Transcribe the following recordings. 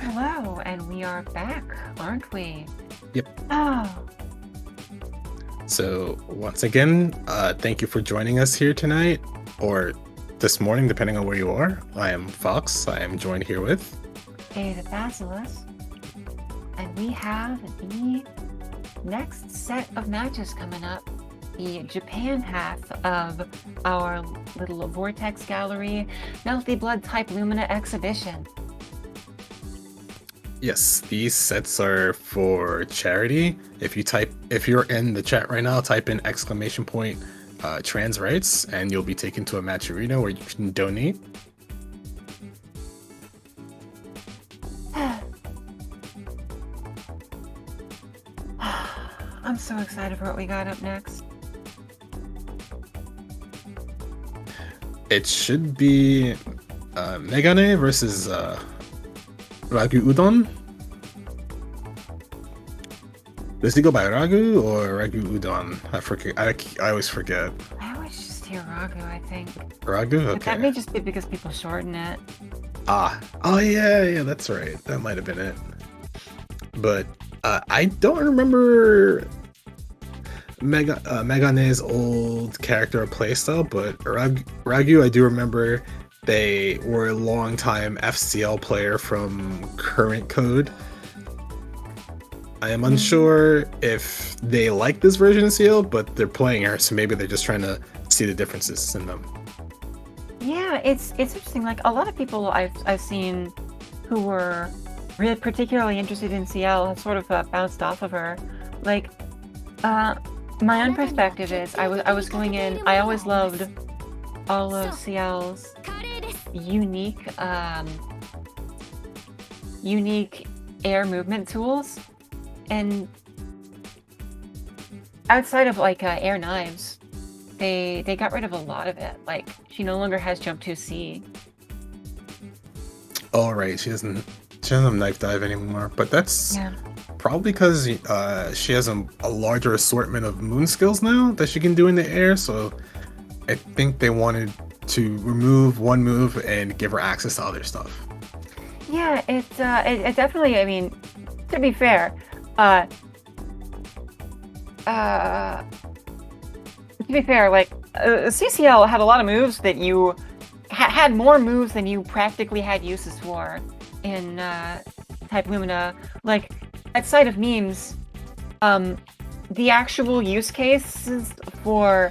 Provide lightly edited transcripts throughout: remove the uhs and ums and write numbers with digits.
Hello, and we are back, aren't we? Yep. Oh, So once again, thank you for joining us here tonight, or this morning, depending on where you are. I am Fox. I am joined here with... the Basilisk. And we have the next set of matches coming up. The Japan half of our little Vortex Gallery Melty Blood type Lumina exhibition. Yes, these sets are for charity. If you're in the chat right now, type in !, trans rights, and you'll be taken to a match arena where you can donate. I'm so excited for what we got up next. It should be Megane versus Ragu Udon. Does he go by Ragu or Ragu Udon? I forget. I always forget. I always just hear Ragu, I think. Ragu? Okay. But that may just be because people shorten it. Oh yeah, that's right. That might have been it. But I don't remember Megane's old character or playstyle, but Ragu, I do remember they were a long-time FCL player from current code. I am unsure if they like this version of CL, but they're playing her, so maybe they're just trying to see the differences in them. Yeah, it's interesting. Like a lot of people I've seen who were really particularly interested in CL have sort of bounced off of her. Like, my own perspective is I was going in. I always loved all of CL's unique air movement tools, and outside of like air knives, they got rid of a lot of it. Like she no longer has jump 2C. Oh right, she doesn't have knife dive anymore, but that's probably because she has a larger assortment of moon skills now that she can do in the air. So I think they wanted to remove one move and give her access to other stuff. Yeah, it definitely. I mean, to be fair, like CCL had a lot of moves that you had more moves than you practically had uses for in Type Lumina. Like at Sight of Memes, the actual use cases for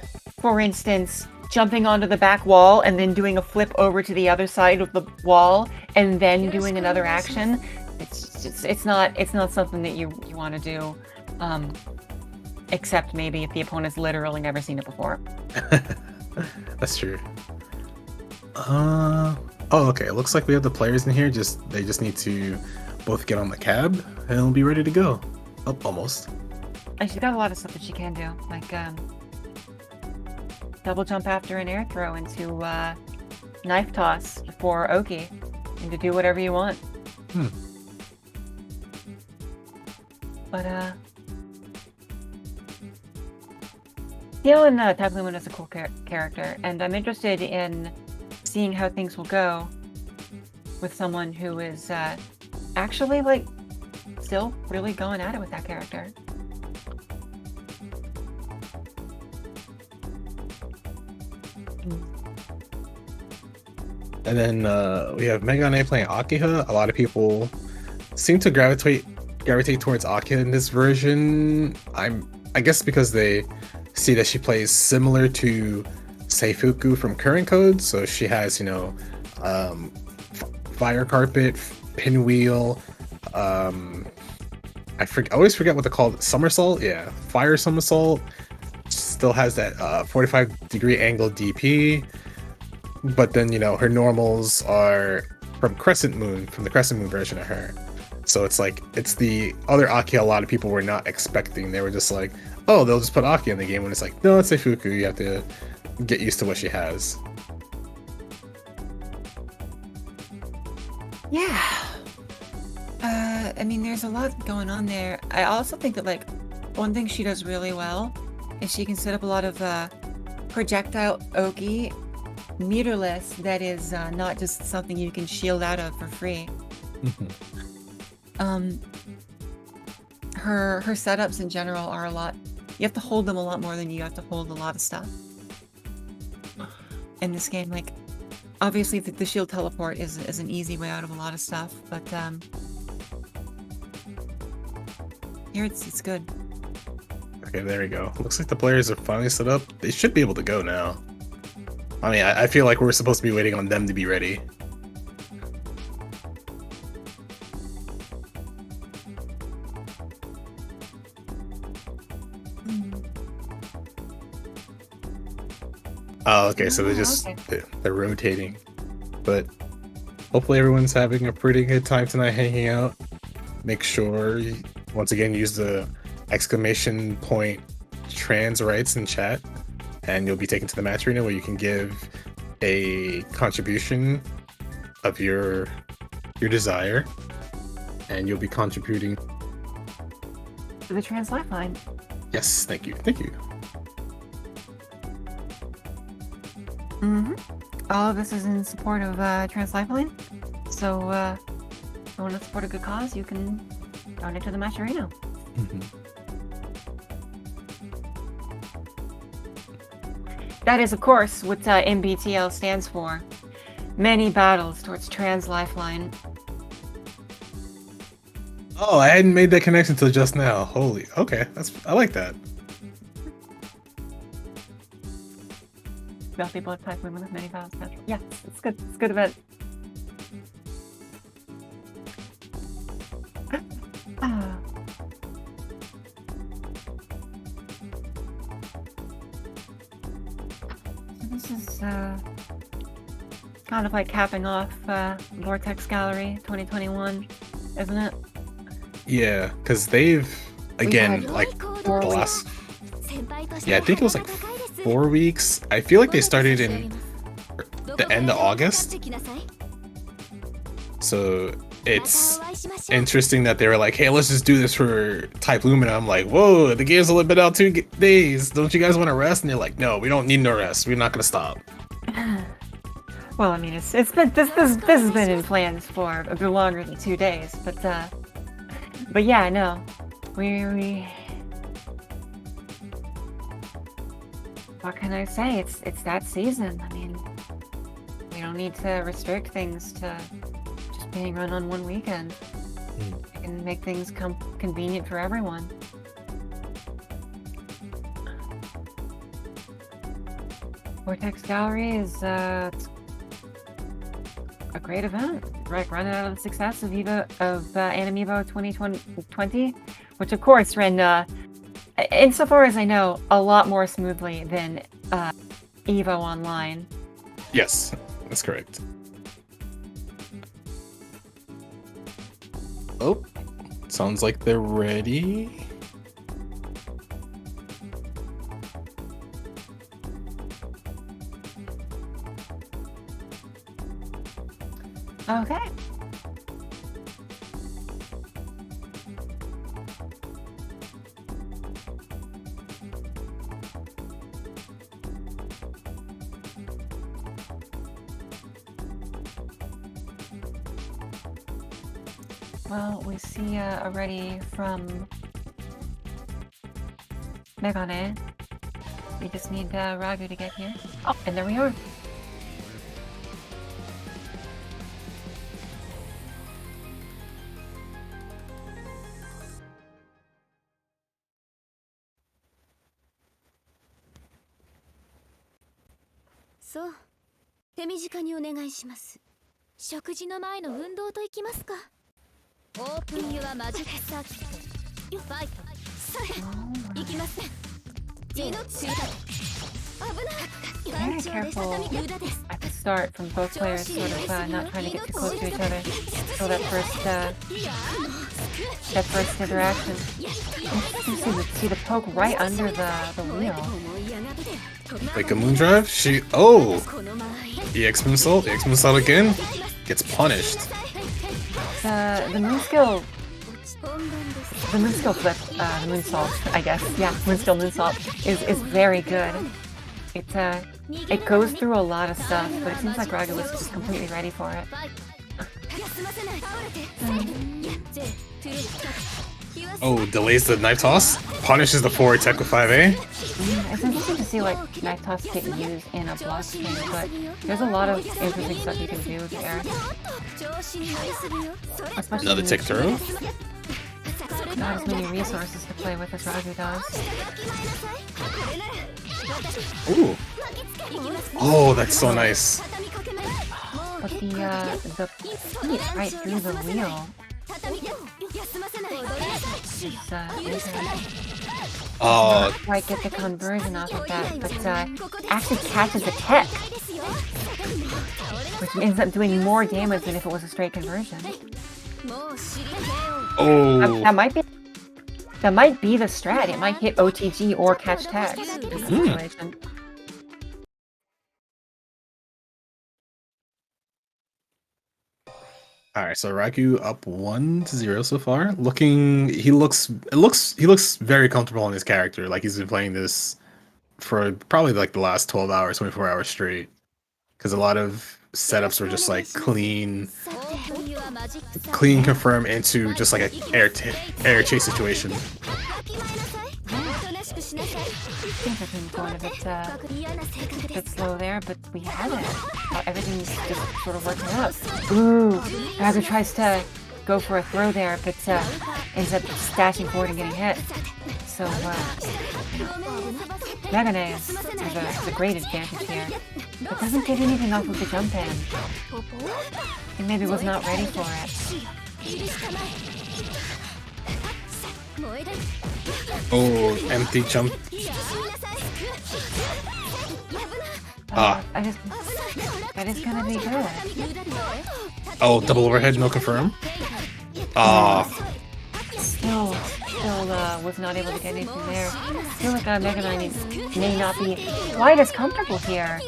instance, jumping onto the back wall and then doing a flip over to the other side of the wall and then doing another action. It's not something that you want to do, except maybe if the opponent's literally never seen it before. That's true. Oh, okay. It looks like we have the players in here. They just need to both get on the cab and we'll be ready to go. Oh, almost. And she's got a lot of stuff that she can do, like double jump after an air throw into knife toss for Oki, and to do whatever you want. But Theo in Type Lumina is a cool character, and I'm interested in seeing how things will go with someone who is actually like still really going at it with that character. And then we have Megane playing Akiha. A lot of people seem to gravitate towards Akiha in this version. I guess because they see that she plays similar to Seifuku from current code. So she has, fire carpet, pinwheel. I always forget what they call it. Somersault. Yeah, fire somersault. Still has that 45-degree angle DP. But then, her normals are from the Crescent Moon version of her. So it's like, it's the other Aki a lot of people were not expecting. They were just like, oh, they'll just put Aki in the game, when it's like, no, it's Seifuku. You have to get used to what she has. Yeah. I mean, there's a lot going on there. I also think that, like, one thing she does really well is she can set up a lot of projectile Oki meterless that is not just something you can shield out of for free. Her setups in general are a lot. You have to hold them a lot more than you have to hold a lot of stuff in this game. Like, obviously the shield teleport is an easy way out of a lot of stuff, but here it's good. Okay, there we go. Looks like the players are finally set up. They should be able to go now. I mean, I feel like we're supposed to be waiting on them to be ready. Oh, okay, so they're rotating. But hopefully everyone's having a pretty good time tonight hanging out. Make sure you, once again, use the exclamation point trans rights in chat, and you'll be taken to the match arena where you can give a contribution of your desire, and you'll be contributing To the trans lifeline. Yes, thank you. All of this is in support of trans lifeline. So if you want to support a good cause, you can donate to the match arena. That is, of course, what MBTL stands for. Many battles towards trans lifeline. Oh, I hadn't made that connection till just now. Holy, okay, I like that. Melty blood type women with many battles. Yeah, it's good. It's a good event. This is kind of like capping off Vortex Gallery 2021, isn't it? Yeah, because they've, again, like the last, yeah, I think it was like 4 weeks. I feel like they started in the end of August. So it's interesting that they were like, hey, let's just do this for Type Lumina. I'm like, whoa, the game's only been out 2 days. Don't you guys want to rest? And they're like, no, we don't need no rest. We're not going to stop. Well, I mean, it's been this has been in plans for a bit longer than 2 days, but yeah, no, we what can I say? It's that season. I mean, we don't need to restrict things to just being run on one weekend. We can make things convenient for everyone. Vortex Gallery is a great event, right? Running out of the success of Anime Evo 2020, which of course ran, insofar as I know, a lot more smoothly than Evo Online. Yes, that's correct. Oh, sounds like they're ready. Okay. Well, we see already from Megane. We just need Ragu to get here. Oh, and there we are. So, 手短にお願いします。食事の前の運動といきますか。オープンユアマジックサーキット。ファイト。それ。いきますね。命が。危ない。 Very careful at the start from both players, sort of not trying to get too close to each other. So that first that first interaction. Interesting to see the poke right under the wheel. Like a Moondrive? EX Moonsault? EX Moonsault again? Gets punished. The moon skill flip, the moonsault, I guess. Yeah, moonsault is very good. It goes through a lot of stuff, but it seems like Ragu was just completely ready for it. Delays the knife toss, punishes the forward tech with 5A. It's interesting to see like knife toss get used in a block game, but there's a lot of interesting stuff you can do there. Especially Another tick through. Not as many resources to play with as Ragu does. Ooh. Oh, that's so nice. But the feet right through the wheel is not quite get the conversion off of that, but actually catches the tech, which ends up doing more damage than if it was a straight conversion. That might be the strat. It might hit OTG or catch tags in this situation. Alright, so Ragu up 1-0 so far. He looks very comfortable in his character. Like he's been playing this for probably like the last 12 hours, 24 hours straight. Because a lot of setups were just like clean confirm into just like an air chase situation. I think I've been going a bit slow there, but we have it. Everything's just sort of working out. Ooh, Ragu tries to go for a throw there, but ends up stashing forward and getting hit. So, Megane has a great advantage here, but doesn't get anything off of the jump in. He maybe was not ready for it. Oh, empty jump. That is gonna be good. Oh, double overhead, no confirm. Still was not able to get anything there. I feel like Megane may not be quite as comfortable here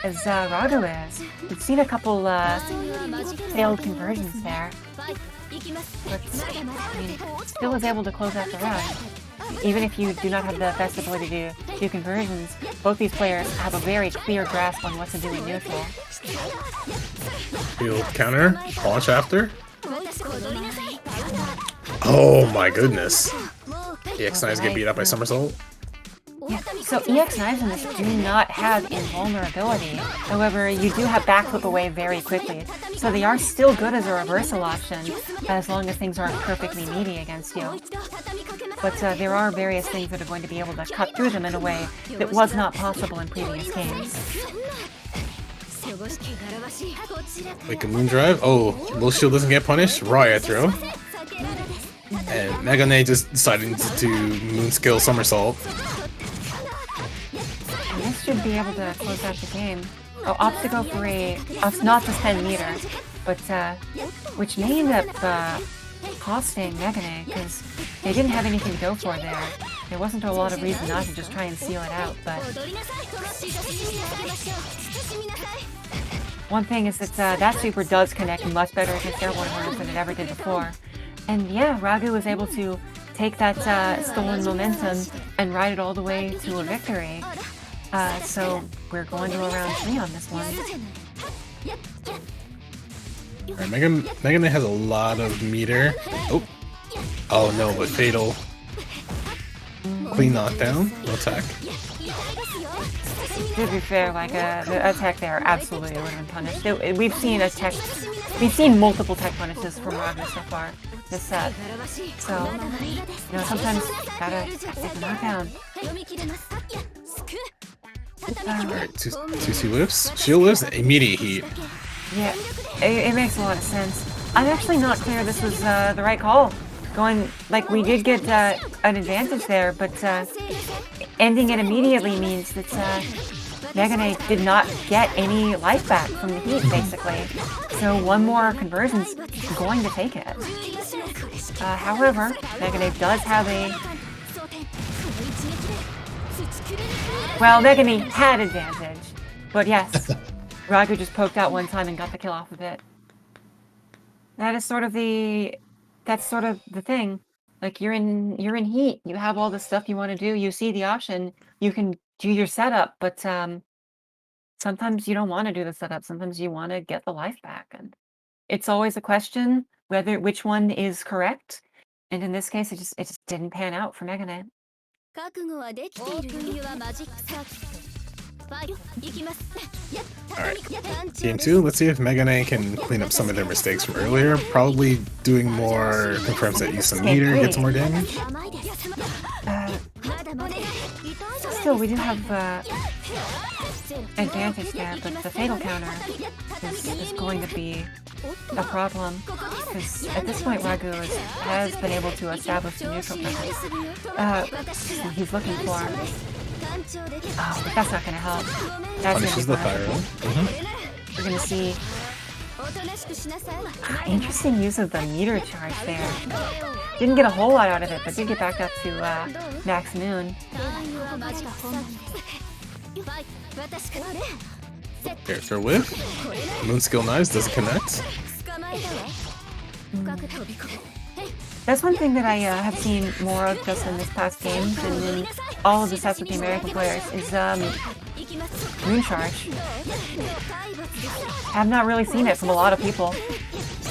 as Ragu is. We've seen a couple failed conversions there. But, I mean, still is able to close out the round. Even if you do not have the best ability to do conversions, both these players have a very clear grasp on what to do in neutral. Field counter, launch after. Oh my goodness. EX Knives get beat up by Somersault. Yeah, so EX Knives in this do not have invulnerability. However, you do have backflip away very quickly. So they are still good as a reversal option, as long as things aren't perfectly meaty against you. But there are various things that are going to be able to cut through them in a way that was not possible in previous games. Like a Moondrive. Oh, low shield doesn't get punished. Raw air throw. And Megane just decided to do Moon Skill Somersault. And this should be able to close out the game. Oh, opts to go for not just 10 meter, but which may end up costing Megane, because they didn't have anything to go for there. There wasn't a lot of reason not to just try and seal it out, but one thing is that that super does connect much better against air warriors than it ever did before. And yeah, Ragu was able to take that stolen momentum and ride it all the way to a victory. So we're going to a round 3 on this one. Alright, Megane has a lot of meter. Oh no, but fatal. Clean knockdown, no attack. To be fair, like the attack there absolutely would have been punished. We've seen multiple tech punishes from Ragu so far this set. So, you know, sometimes gotta take a knockdown. Alright, 2C whips. Shield whips, immediate heat. Yeah, it makes a lot of sense. I'm actually not clear this was the right call. We did get an advantage there, but ending it immediately means that Megane did not get any life back from the heat, basically. So one more conversion's going to take it. However, Megane does have a... Well, Megane had advantage. But yes, Ragu just poked out one time and got the kill off of it. That is sort of the... That's sort of the thing. Like, you're in heat. You have all the stuff you want to do. You see the option. You can do your setup, but sometimes you don't want to do the setup. Sometimes you want to get the life back. And it's always a question which one is correct. And in this case, it just didn't pan out for Megane. Alright, game 2, let's see if Megane can clean up some of their mistakes from earlier. Probably doing more confirms that use some meter, get some more damage. Still, we do have advantage there, but the fatal counter is going to be a problem. Because at this point, Ragu has been able to establish the neutral presence. He's looking for... Oh, but that's not going to help. That's Punishes the fire. We're going to see... Interesting use of the meter charge there. Didn't get a whole lot out of it, but did get back up to max Moon. Character whiff. Moon skill knives doesn't connect. That's one thing that I have seen more of just in this past game and in all of the sets with the American players is Moon Charge. I've not really seen it from a lot of people.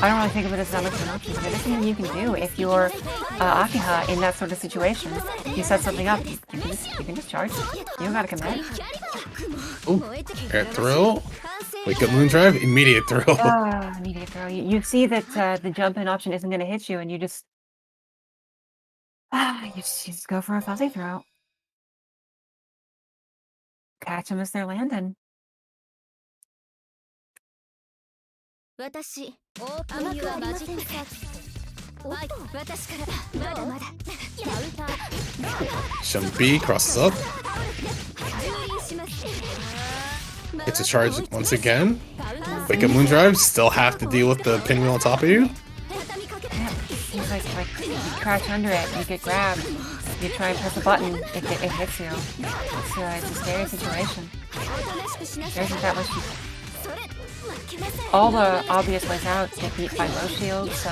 I don't really think of it as that much of an option, but it is something you can do if you're Akiha in that sort of situation. You set something up, you can just charge. You don't gotta commit. Ooh, air throw. Wake up Moon Drive, immediate throw. Immediate throw. You see that the jump in option isn't gonna hit you, and you just go for a fuzzy throw. Catch them as they're landing. Jump B, crosses up. It's a charge once again. Wake up Moon Drive, still have to deal with the pinwheel on top of you. Yeah, seems like you crouch under it, you get grabbed. You try and press a button, it hits you. It's a scary situation. There isn't that much. All the obvious ways out get beat by low shield, so...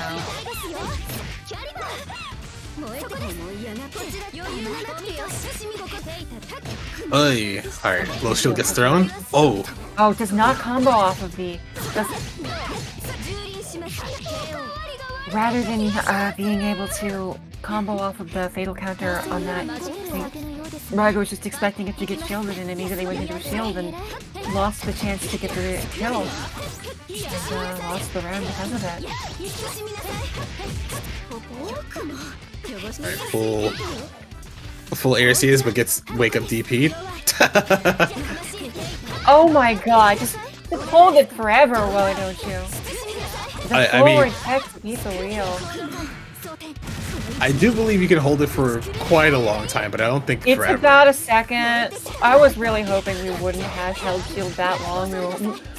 Oy. Alright, low shield gets thrown. Oh! Oh, does not combo off of the... Rather than being able to combo off of the fatal counter on that thing, Ragu was just expecting it to get shielded and immediately went into a shield and lost the chance to get the kill. Just lost the round because of it. Alright, full air series, but gets wake up DP'd. Oh my god, just hold it forever, why don't you? The forward text beat the wheel. I do believe you can hold it for quite a long time, but I don't think forever. It's about a second. I was really hoping we wouldn't have held shield that long.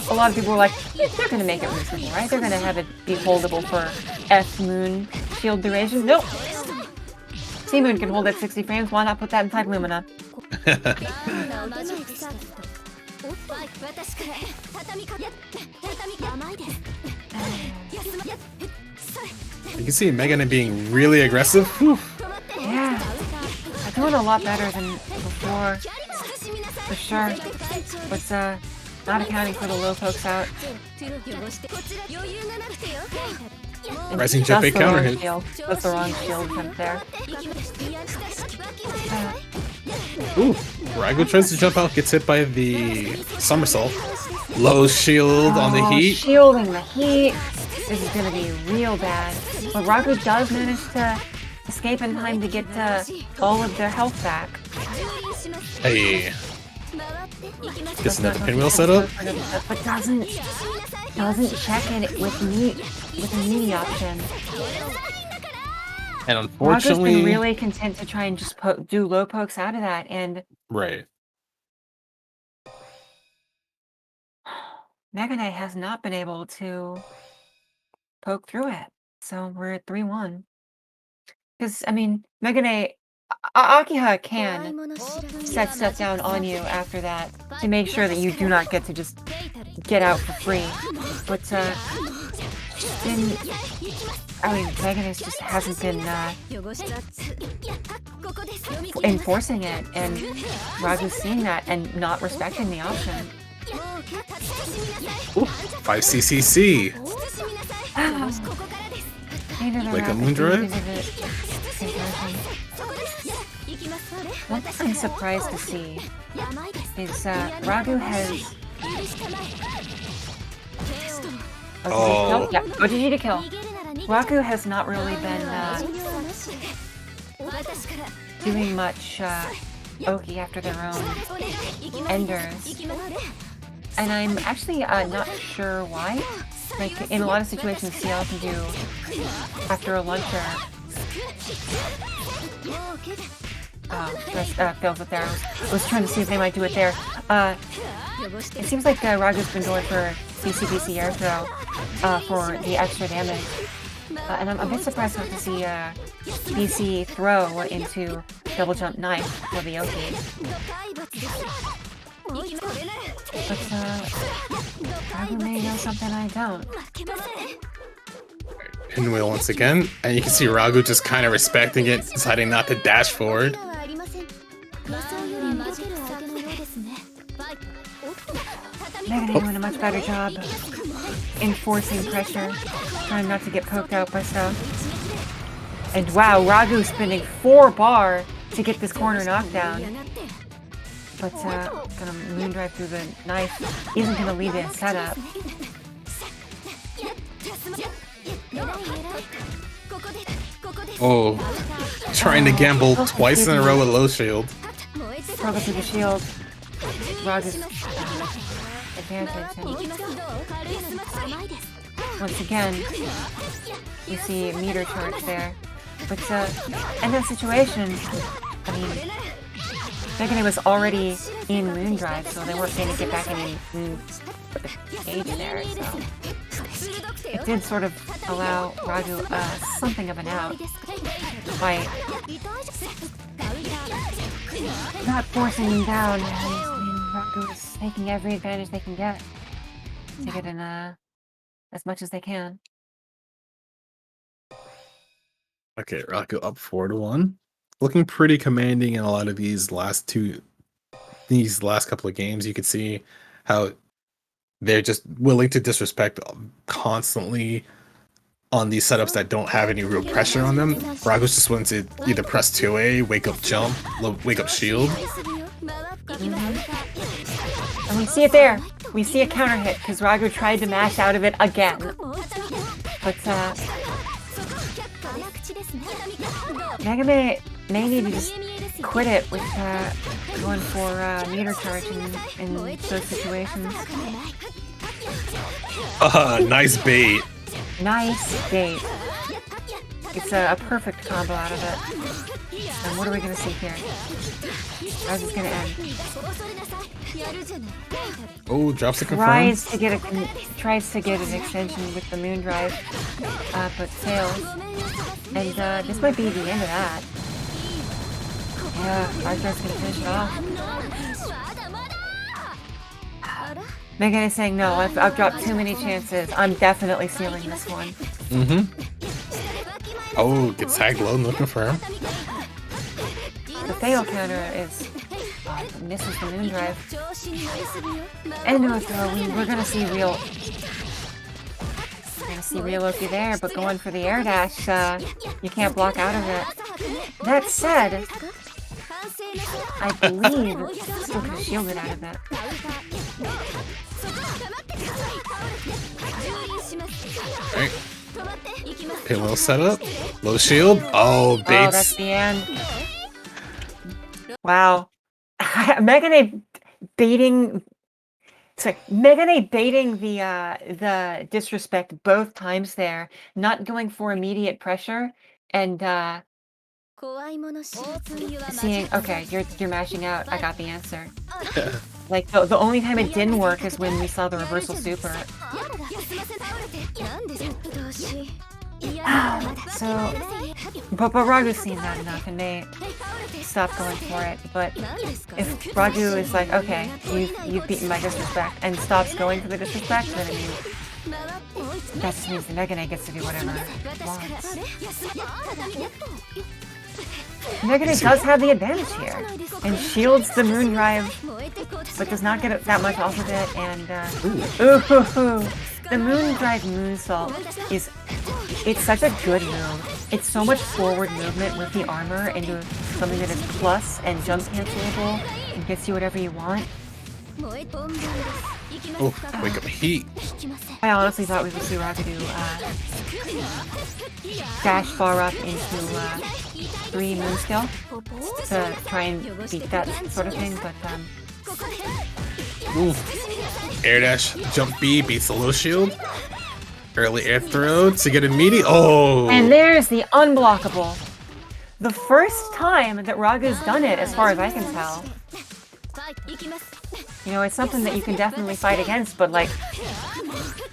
A lot of people were like, they're going to make it reasonable, right? They're going to have it be holdable for F Moon shield duration. Nope. C Moon can hold at 60 frames. Why not put that inside Lumina? You can see Megane being really aggressive. Whew. Yeah, I'm doing a lot better than before, for sure. But not accounting for the low pokes out. Rising jump bait counter hit. That's the wrong shield jump there. Ooh, Ragu tries to jump out, gets hit by the somersault. Low shield on the heat. Shielding the heat. This is gonna be real bad. But Ragu does manage to escape in time to get all of their health back. Hey. Gets another pinwheel set up. But doesn't check it with the meaty option. And unfortunately, Ragu's been really content to try and just do low pokes out of that, and right. Megane has not been able to poke through it. So we're at 3-1. Because, I mean, Megane... Akiha can set stuff down on you after that to make sure that you do not get to just get out for free. But, then... I mean, Megane just hasn't been, enforcing it, and Ragu's seeing that and not respecting the option. Ooh, 5 CCC. Like a moon drive? One thing I'm surprised to see is Ragu has... Oh. Yeah, OGG to kill. Ragu has not really been doing much Oki after their own enders. And I'm actually not sure why. Like, in a lot of situations, CL can do after a luncher. Fails it there. I was trying to see if they might do it there. It seems like Ragu's been going for BC air throw for the extra damage. And I'm a bit surprised not to see BC throw into double jump knife for the Oki. But Ragu may know something I don't. Pinwheel once again, and you can see Ragu just kind of respecting it, deciding not to dash forward. Megane doing a much better job enforcing pressure, trying not to get poked out by stuff. And wow, Ragu spending 4 bar to get this corner knockdown. But gonna moon drive through the knife isn't gonna leave it set up. Oh, trying to gamble twice in a row with low shield. Struggle through the shield. Ragu's advantage. And once again, we see meter charge there. But in that situation, I mean, Megane was already in moon drive, so they weren't going to get back any gauge there. So it did sort of allow Ragu something of an out by not forcing him down. I mean, Ragu is taking every advantage they can get to get in as much as they can. Okay, Ragu up 4-1. Looking pretty commanding in a lot of these last couple of games. You can see how they're just willing to disrespect constantly on these setups that don't have any real pressure on them. Ragu's just willing to either press 2A, wake up jump, wake up shield. And we see it there. We see a counter hit because Ragu tried to mash out of it again. But Megane may need to just quit it with going for meter charge in those situations. Nice bait. Nice bait. It's a perfect combo out of it. And what are we going to see here? How's this going to end? Oh, drops the confirm. Tries to get an extension with the moon drive, but fails. And this might be the end of that. Yeah, Arthur's gonna finish it off. Megane is saying no, I've dropped too many chances. I'm definitely sealing this one. Oh, gets tagged low, no confirm. The fatal counter is misses the moon drive. And no throw. We're gonna see real. We're gonna see real Loki there, but going for the air dash, you can't block out of it. That said, I believe it's still gonna shield it out of that. Alright. Pinwheel setup. Low shield. Oh, baits. Oh, that's the end. Wow. Megane baiting the disrespect both times there, not going for immediate pressure, and seeing, okay, you're mashing out, I got the answer. Like, the only time it didn't work is when we saw the reversal super. So, but Ragu's seen that enough and they stop going for it. But if Ragu is like, okay, you've beaten my disrespect and stops going for the disrespect, then I mean, that just means the Megane gets to do whatever it wants. Megane does have the advantage here and shields the moon drive, but does not get that much off of it. And the moon drive moonsault it's such a good move. It's so much forward movement with the armor into something that is plus and jump cancelable and gets you whatever you want. Oh, wake up heat. I honestly thought we would see Ragu do dash far up into 3 moon skill to try and beat that sort of thing, but Ooh. Air dash, jump B beats the low shield. Early air throw to get immediate. Oh! And there's the unblockable. The first time that Raga's done it, as far as I can tell. You know, it's something that you can definitely fight against, but like,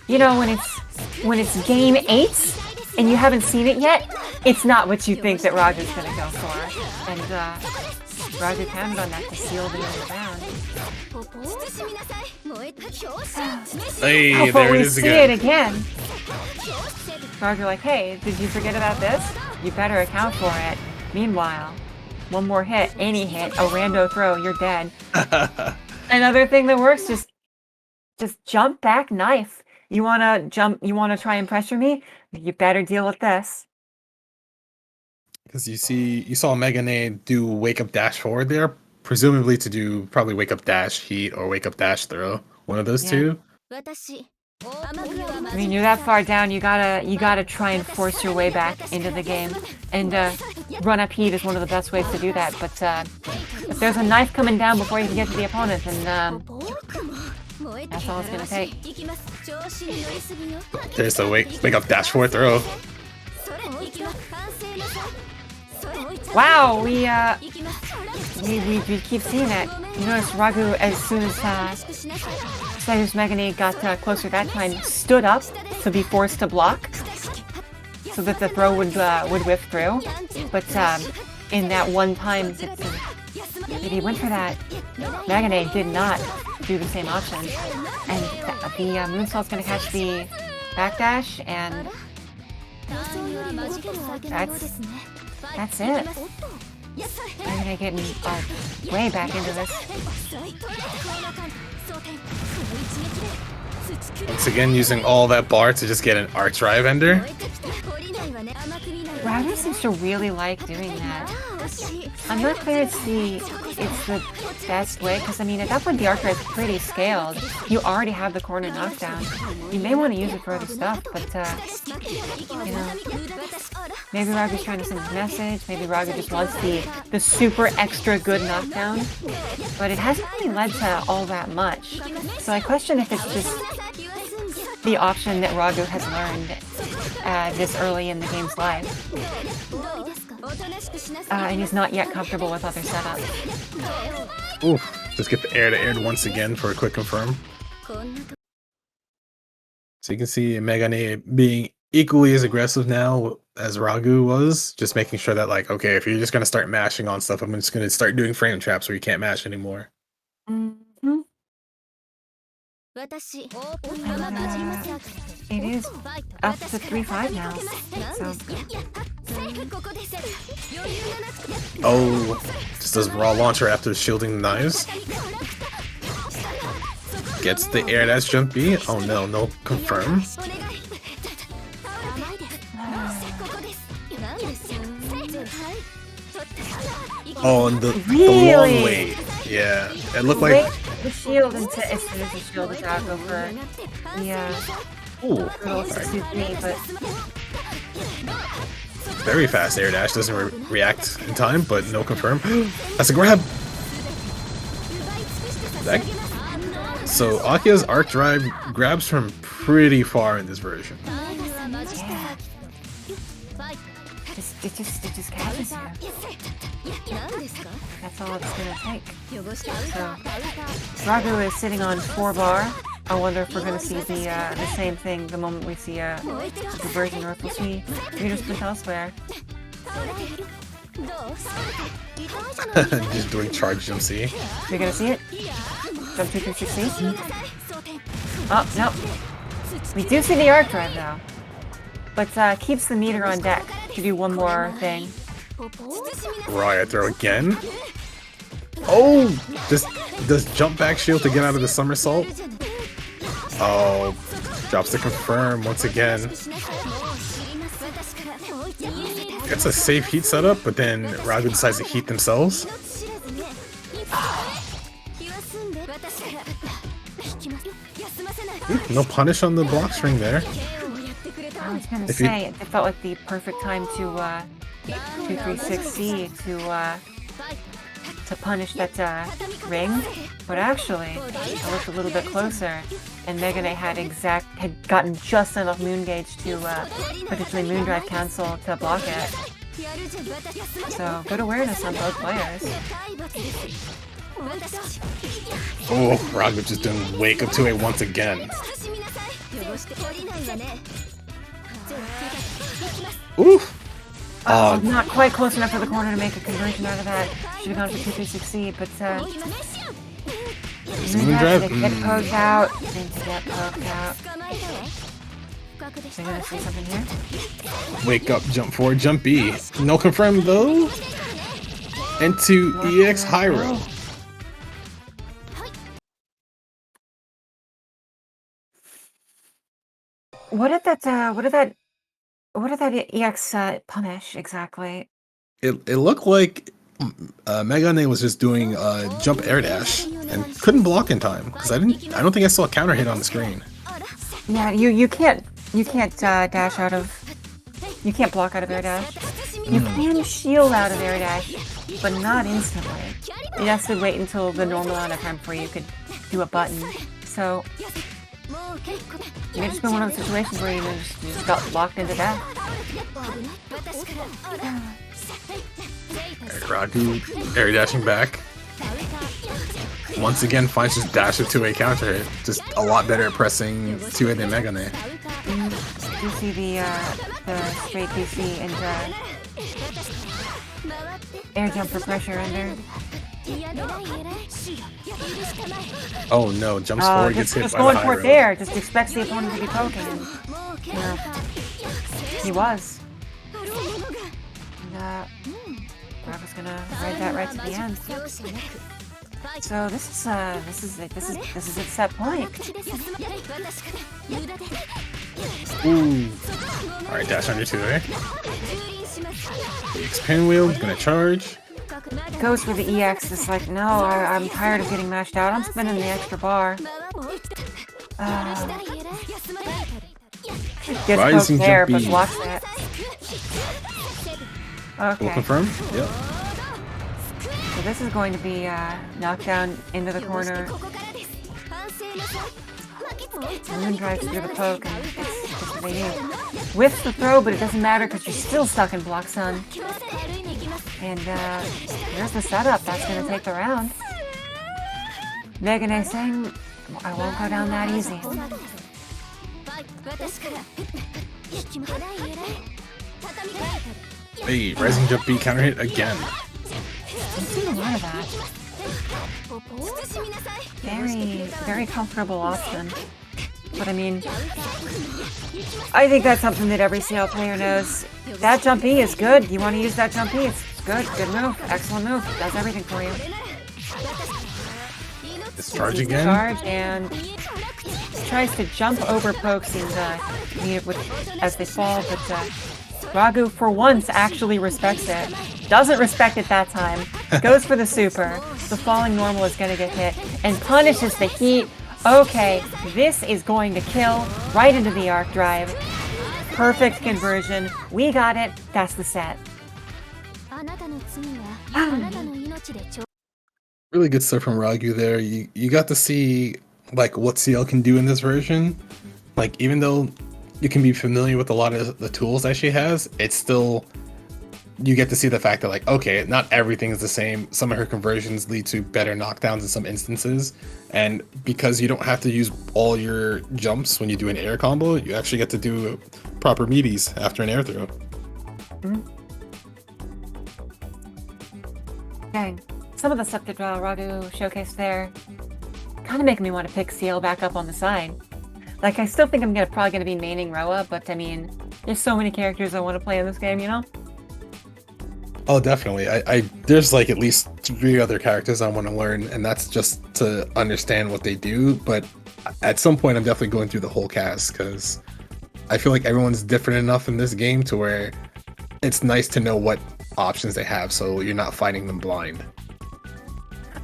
you know, when it's game 8 and you haven't seen it yet, it's not what you think that Raga's gonna go for. And Raga counted on that to seal the other round. Hey, Oh, but there we it is see again. it again. Raga like, hey, did you forget about this? You better account for it. Meanwhile, one more hit, any hit, a rando throw, you're dead. Another thing that works, just jump back knife. You wanna try and pressure me? You better deal with this. Because you saw Megane do wake up dash forward there, presumably to do probably wake up dash heat or wake up dash throw. One of those two. I mean, you're that far down, you gotta try and force your way back into the game. And run up heat is one of the best ways to do that. But if there's a knife coming down before you can get to the opponent, then that's all it's gonna take. There's the wake up dash forward throw. Wow, we keep seeing it. You notice Ragu, as soon as Megane got closer that time, stood up to be forced to block, so that the throw would whiff through. But in that one time that he went for that, Megane did not do the same option, and the moonsault's gonna catch the backdash, and that's it. Megane getting way back into this. Once again, using all that bar to just get an arch drive ender. Ragu seems to really like doing that. I'm not clear it's the best way, because I mean at that point the archer is pretty scaled. You already have the corner knockdown. You may want to use it for other stuff, but you know, maybe Ragu's trying to send a message. Maybe Ragu just wants the super extra good knockdown, but it hasn't really led to all that much. So I question if it's just the option that Ragu has learned this early in the game's life. And he's not yet comfortable with other setups. Ooh, just get the air to air once again for a quick confirm. So you can see Megane being equally as aggressive now as Ragu was, just making sure that like, okay, if you're just gonna start mashing on stuff, I'm just gonna start doing frame traps where you can't mash anymore. Mm-hmm. It is up to 3-5 now. So. Oh, just does raw launcher after shielding the knives. Gets the air dash jump B. Oh no, no confirm. Oh, and the long wait. Yeah, it looked like the shield into as soon as the shield is out over the ooh, but very fast air dash, doesn't react in time, but no confirm. That's a grab. So Akia's arc drive grabs from pretty far in this version. Yeah. It just catches you. That's all it's gonna take. So Ragu is sitting on 4 bar, I wonder if we're gonna see the same thing the moment we see a conversion, or if we'll see readers print elsewhere. Just doing charge jump C. You're gonna see it? Jump 2 360. Oh, no. We do see the arc drive though. But keeps the meter on deck to do one more thing. Riot throw again. Oh! Does jump back shield to get out of the somersault? Oh, drops to confirm once again. It's a safe heat setup, but then Ragu decides to heat themselves. Ooh, no punish on the block string there. I was gonna say, it felt like the perfect time to 236C to punish that ring, but actually, I looked a little bit closer, and Megane had gotten just enough moon gauge to potentially moon drive cancel to block it. So good awareness on both players. Oh, Ragu just doing wake up to it once again. Ooh. Not quite close enough for the corner to make a conversion out of that. Should have gone for 236C, but moon drive didn't get poked out. So you're gonna see something here? Wake up, jump forward, jump B. No confirm though. Into EX Hyro. What did that EX punish exactly? It looked like Megane was just doing jump air dash and couldn't block in time because I don't think I saw a counter hit on the screen. Yeah, you can't dash out of, you can't block out of air dash. You can shield out of air dash, but not instantly. You have to wait until the normal amount of time before you could do a button. So it may just been one of those situations where you just got locked into that. Ragu air dashing back. Once again finds his dash of 2A counter hit. Just a lot better at pressing 2A than Megane. You see the straight DC and air jump for pressure under. Oh no, jumps forward, gets hit just by going the high for it row. there, just expects the opponent to be poking. And, he was. And Ragu's gonna ride that right to the end. So this is a set point. Ooh. Alright, dash under 2A. EX pinwheel, gonna charge. Goes for the EX, it's like, no, I'm tired of getting mashed out. I'm spinning the extra bar. Gets poked there, but blocks it. Okay. Will confirm? Yep. So this is going to be knocked down into the corner. Moon drives through the poke, and it's just what they do. Whiffs the throw, but it doesn't matter because you're still stuck in block sun. And here's the setup. That's going to take the round. Megane saying, I won't go down that easy. Hey, rising jump B counter hit again. I've seen a lot of that. Very, very comfortable option. But I mean, I think that's something that every CL player knows. That jump E is good. You want to use that jump E, it's good. Good move. Excellent move. Does everything for you. Discharge again. Charge and tries to jump over pokes and as they fall, but Ragu for once actually respects it. Doesn't respect it that time. Goes for the super. The falling normal is going to get hit and punishes the heat. Okay, this is going to kill right into the arc drive. Perfect conversion. We got it. That's the set. Really good stuff from Ragu there. You got to see like what CL can do in this version. Like even though you can be familiar with a lot of the tools that she has, it's still you get to see the fact that, like, okay, not everything is the same. Some of her conversions lead to better knockdowns in some instances, and because you don't have to use all your jumps when you do an air combo, you actually get to do proper meaties after an air throw. Dang. Some of the stuff that Radu showcased there kind of making me want to pick CL back up on the side. Like, I still think I'm probably gonna be maining Roa, but I mean, there's so many characters I want to play in this game, you know? Oh, definitely. I there's like at least 3 other characters I want to learn, and that's just to understand what they do. But at some point, I'm definitely going through the whole cast because I feel like everyone's different enough in this game to where it's nice to know what options they have, so you're not fighting them blind.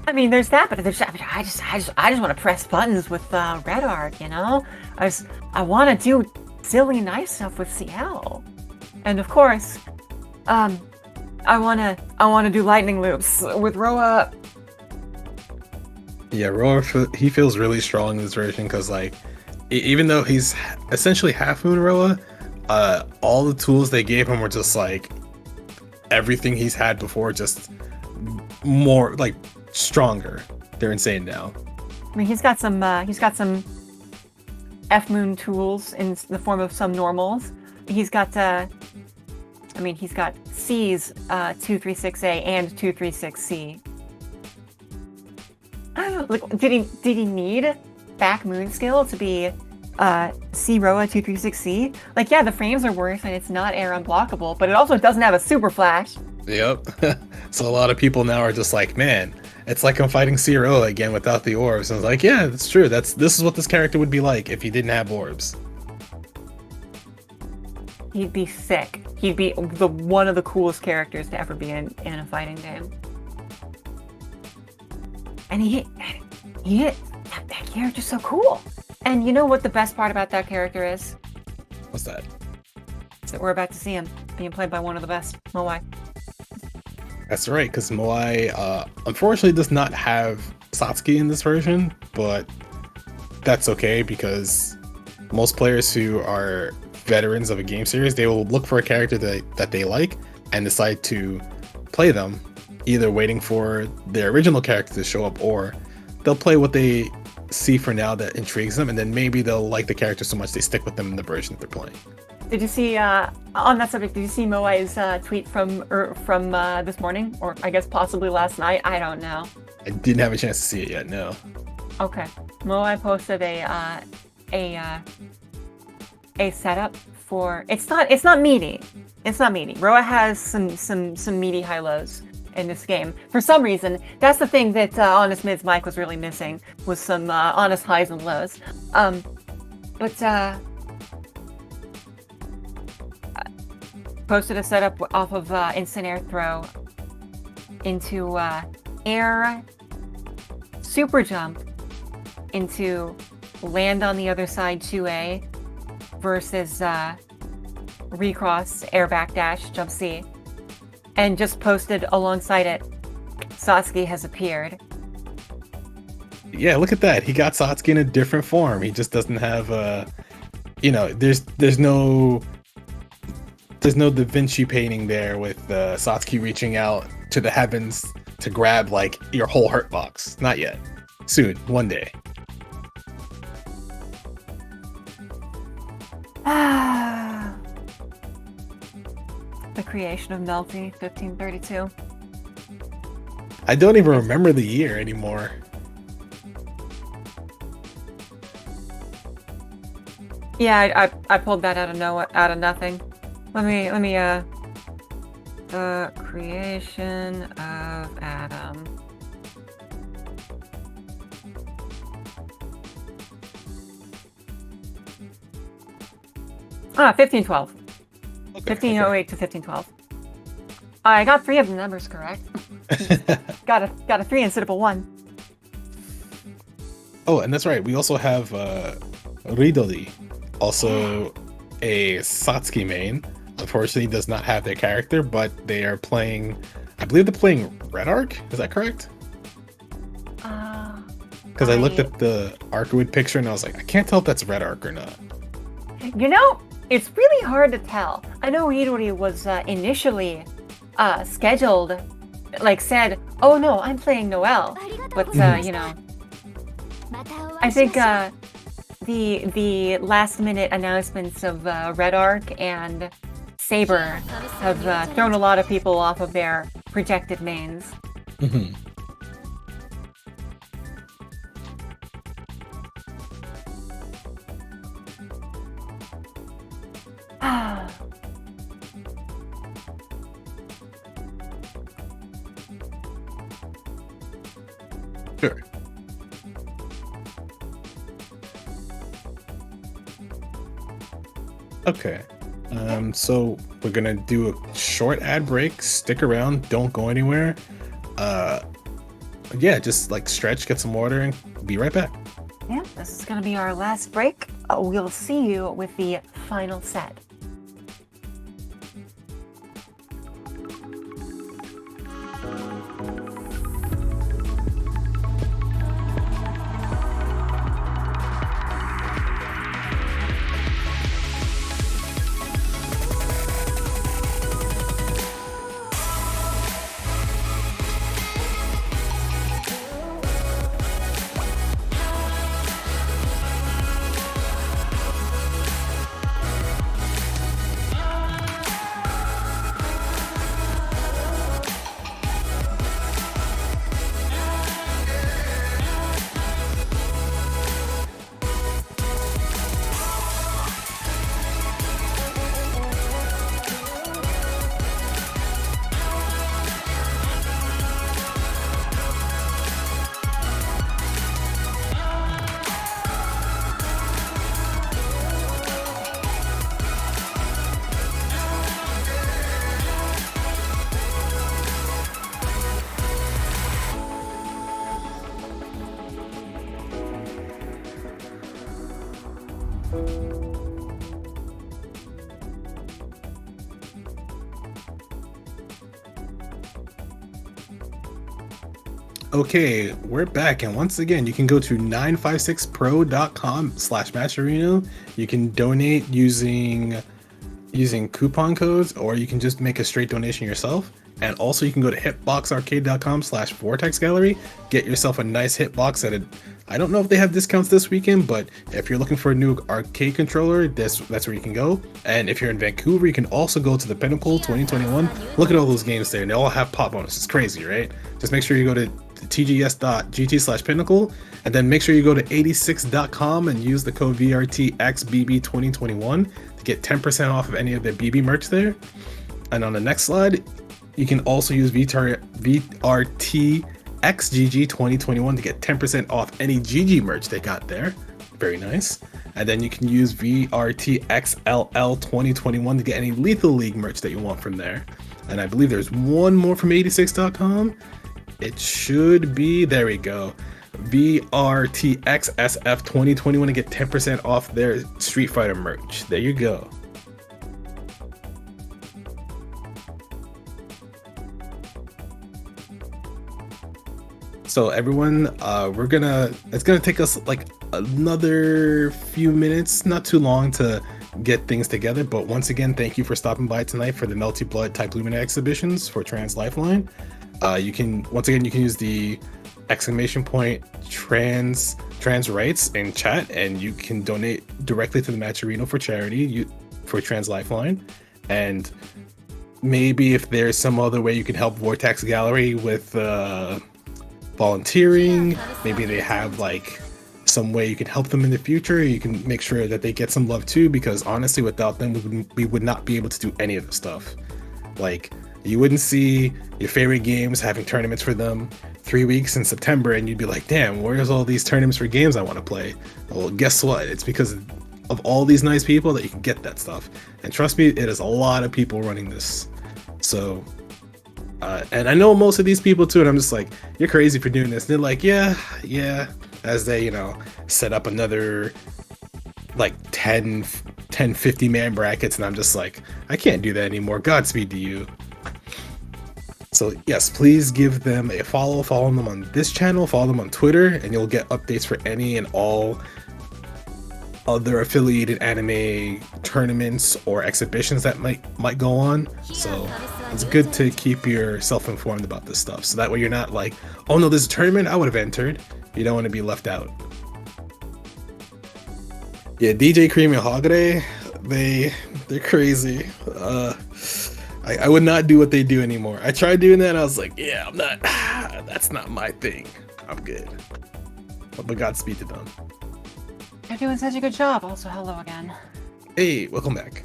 I mean, there's that, but I just want to press buttons with Red Arc, you know? I want to do silly, nice stuff with CL, and of course, I wanna do lightning loops with Roa. Yeah, Roa, he feels really strong in this version because, like, even though he's essentially half Moon Roa, all the tools they gave him were just like everything he's had before, just more like stronger. They're insane now. I mean, he's got some F Moon tools in the form of some normals. He's got he's got C's 236A and 236C. I don't know, like, did he need back Moon skill to be C Roa 236C? Like, yeah, the frames are worse and it's not air unblockable, but it also doesn't have a super flash. Yep. So a lot of people now are just like, man, it's like I'm fighting C Roa again without the orbs. And I was like, yeah, that's true. This is what this character would be like if he didn't have orbs. He'd be sick. He'd be one of the coolest characters to ever be in a fighting game. And that character's so cool. And you know what the best part about that character is? What's that? Is that we're about to see him being played by one of the best, Moai. That's right, because Moai unfortunately does not have Satsuki in this version, but that's okay because most players who are veterans of a game series, they will look for a character that they like and decide to play them, either waiting for their original character to show up, or they'll play what they see for now that intrigues them, and then maybe they'll like the character so much they stick with them in the version that they're playing. Did you see, on that subject, did you see Moai's tweet from this morning? Or I guess possibly last night? I don't know. I didn't have a chance to see it yet, no. Okay. Moai posted a setup for, it's not meaty. It's not meaty. Roa has some meaty high-lows in this game. For some reason, that's the thing that Honest Mid's mic was really missing, was some honest highs and lows. Posted a setup off of instant air throw into air super jump into land on the other side 2A versus recross air backdash jump C, and just posted alongside it, Satsuki has appeared. Yeah, look at that. He got Satsuki in a different form. He just doesn't have there's no Da Vinci painting there with Satsuki reaching out to the heavens to grab like your whole hurt box. Not yet. Soon, one day. The creation of Melty, 1532. I don't even remember the year anymore. Yeah, I pulled that out of nothing. Let me the creation of Adam. Ah, 1512. Okay, 1508 to 1512. I got 3 of the numbers correct. got a 3 instead of a 1. Oh, and that's right. We also have Ridory, also a Satsuki main. Unfortunately, does not have their character, but they are playing. I believe they're playing Red Arc. Is that correct? Because I looked at the Arcwood picture and I was like, I can't tell if that's Red Arc or not. You know, it's really hard to tell. I know Ridory was initially scheduled, like said, "Oh no, I'm playing Noelle," but you know, I think the last minute announcements of Red Arc and Saber have thrown a lot of people off of their projected mains. Mhm. Sure. Okay. So we're gonna do a short ad break. Stick around, don't go anywhere. Yeah, just like stretch, get some water, and be right back. Yeah, this is gonna be our last break. We'll see you with the final set. Okay, we're back, and once again, you can go to 956pro.com/matcherino. You can donate using coupon codes, or you can just make a straight donation yourself. And also, you can go to hitboxarcade.com/vortex gallery, get yourself a nice hitbox at I don't know if they have discounts this weekend, but if you're looking for a new arcade controller, that's where you can go. And if you're in Vancouver, you can also go to the Pinnacle 2021. Look at all those games there, and they all have pop bonuses. It's crazy, right? Just make sure you go to tgs.gt/pinnacle, and then make sure you go to 86.com and use the code VRTXBB2021 to get 10% off of any of the BB merch there. And on the next slide, you can also use VRTXGG2021 to get 10% off any GG merch they got there. Very nice. And then you can use VRTXLL2021 to get any Lethal League merch that you want from there. And I believe there's one more from 86.com. It should be, there we go, VRTXSF2021 to get 10% off their Street Fighter merch. There you go. So everyone, it's gonna take us like another few minutes, not too long, to get things together. But once again, thank you for stopping by tonight for the Melty Blood Type Lumina exhibitions for Trans Lifeline. You can use the !trans rights in chat, and you can donate directly to the Matcherino for charity for Trans Lifeline. And maybe if there's some other way you can help Vortex Gallery with volunteering, maybe they have like some way you can help them in the future, you can make sure that they get some love too, because honestly, without them, we would not be able to do any of the stuff. Like, you wouldn't see your favorite games having tournaments for them 3 weeks in September, and you'd be like, damn, where's all these tournaments for games I want to play? Well, guess what? It's because of all these nice people that you can get that stuff. And trust me, it is a lot of people running this. So, and I know most of these people too, and I'm just like, you're crazy for doing this. And they're like, yeah, as they, set up another like 10, 50 man brackets, and I'm just like, I can't do that anymore. Godspeed to you. So yes, please give them a follow them on this channel, follow them on Twitter, and you'll get updates for any and all other affiliated anime tournaments or exhibitions that might go on. So It's good to keep yourself informed about this stuff, so that way you're not like, oh no, there's a tournament I would have entered. You don't want to be left out. Yeah, DJ Cream and Hogre, they're crazy. I would not do what they do anymore. I tried doing that and I was like, yeah, I'm not, that's not my thing. I'm good. But Godspeed to them. You're doing such a good job. Also, hello again. Hey, welcome back.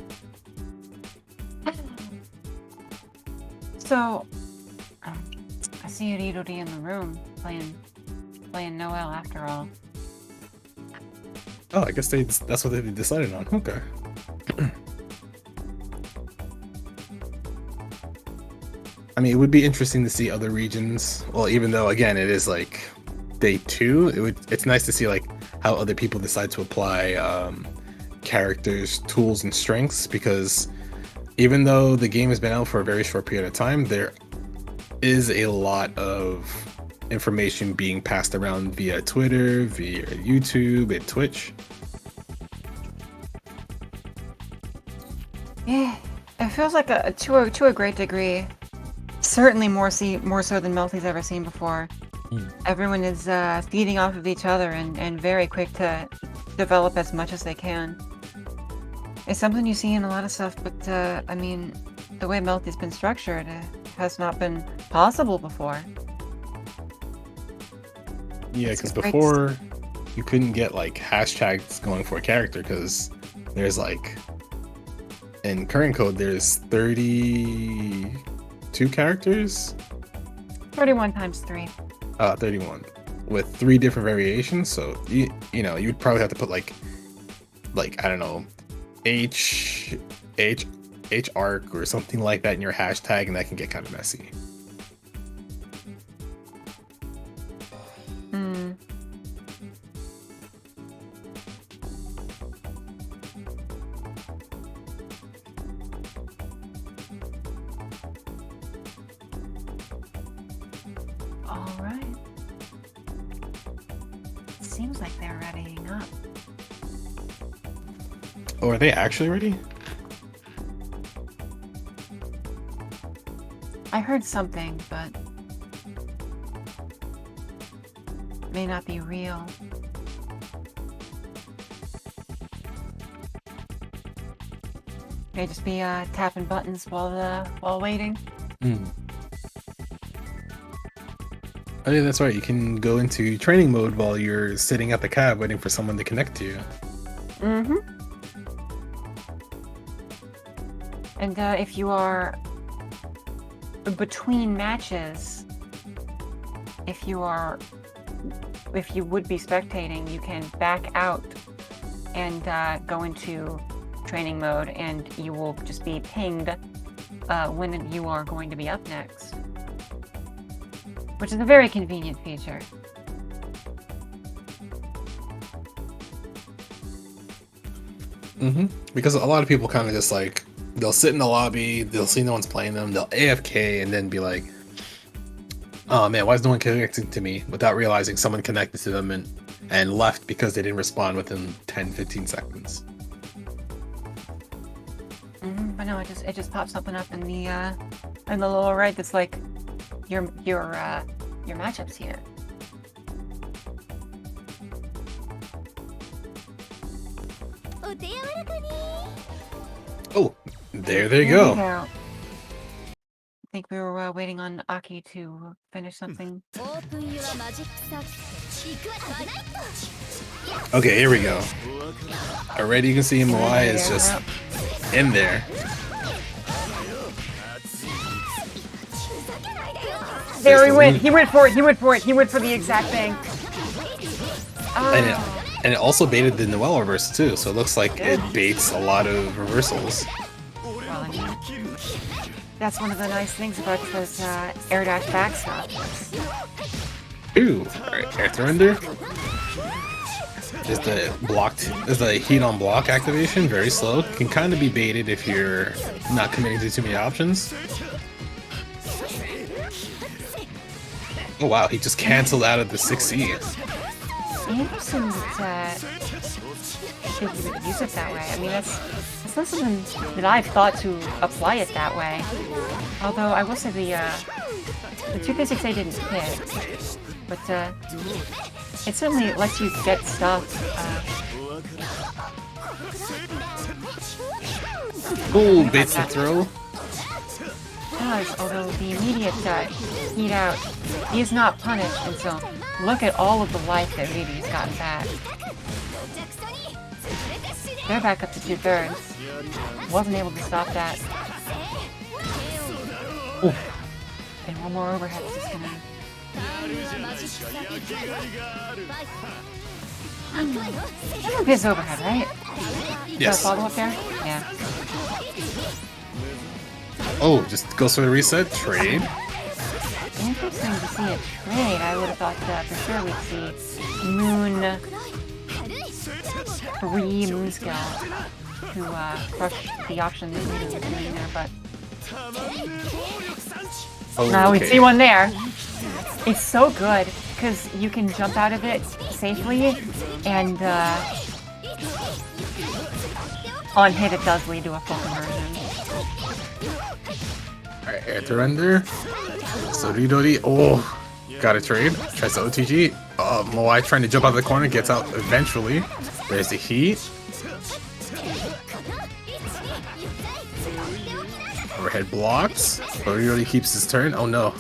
So, I see Ridory in the room playing Noel after all. Oh, I guess that's what they decided on. Okay. I mean, it would be interesting to see other regions. Well, even though again it is like day 2, it's nice to see like how other people decide to apply characters, tools, and strengths, because even though the game has been out for a very short period of time, there is a lot of information being passed around via Twitter, via YouTube, and Twitch. Yeah, it feels like to a great degree. Certainly more so than Melty's ever seen before. Everyone is feeding off of each other and very quick to develop as much as they can. It's something you see in a lot of stuff, but I mean, the way Melty's been structured has not been possible before. Yeah, because before you couldn't get like hashtags going for a character, because there's like, in current code there's 32 characters? 31 times 3. 31. With 3 different variations, so you know, you'd probably have to put like I don't know, H arc or something like that in your hashtag, and that can get kind of messy. Alright. Seems like they're readying up. Oh, are they actually ready? I heard something, but may not be real. May just be tapping buttons while waiting. Oh yeah, that's right. You can go into training mode while you're sitting at the cab waiting for someone to connect to you. And if you are between matches, if you would be spectating, you can back out and go into training mode, and you will just be pinged when you are going to be up next, which is a very convenient feature. Because a lot of people kind of just like, they'll sit in the lobby, they'll see no one's playing them, they'll AFK, and then be like, oh man, why is no one connecting to me, without realizing someone connected to them and left because they didn't respond within 10-15 seconds. But no, it just pops something up in the lower right that's like your matchups here. Oh, there they go. I think we were waiting on Aki to finish something. Okay, here we go. Already you can see Moai is just in there. There he went. He went for it. He went for it. He went for the exact thing. And it also baited the Noel reverse too, so it looks like it baits a lot of reversals. Well, I mean, that's one of the nice things about this air dash backstop. Ooh, alright, air thunder. Is the heat on block activation very slow? Can kind of be baited if you're not committing to too many options. Oh wow, he just canceled out of the 6C. Interesting that you would use it that way. I mean, that's It's not something that I've thought to apply it that way. Although I will say the 2K6A didn't hit, but it certainly lets you get stuff. Ooh, baits the throw. Although the immediate heat out is not punished, and so look at all of the life that Ridory's gotten back. They're back up to 2/3. Wasn't able to stop that. Ooh. And one more overhead is just gonna... That was his overhead, right? Yes. Follow up there? Yeah. Oh, just goes for the reset. Trade. Interesting to see a trade. I would have thought for sure we'd see Moon 3 Moon Skill to crush the auction that we were doing there, but Oh, now we okay. see one there. It's so good because you can jump out of it safely, and on hit it does lead to a full conversion. Alright, air surrender. So Ridory, oh, got a trade. Tries to OTG. Moai trying to jump out of the corner, gets out eventually. There's the heat. Overhead blocks. But Ridory keeps his turn. Oh no.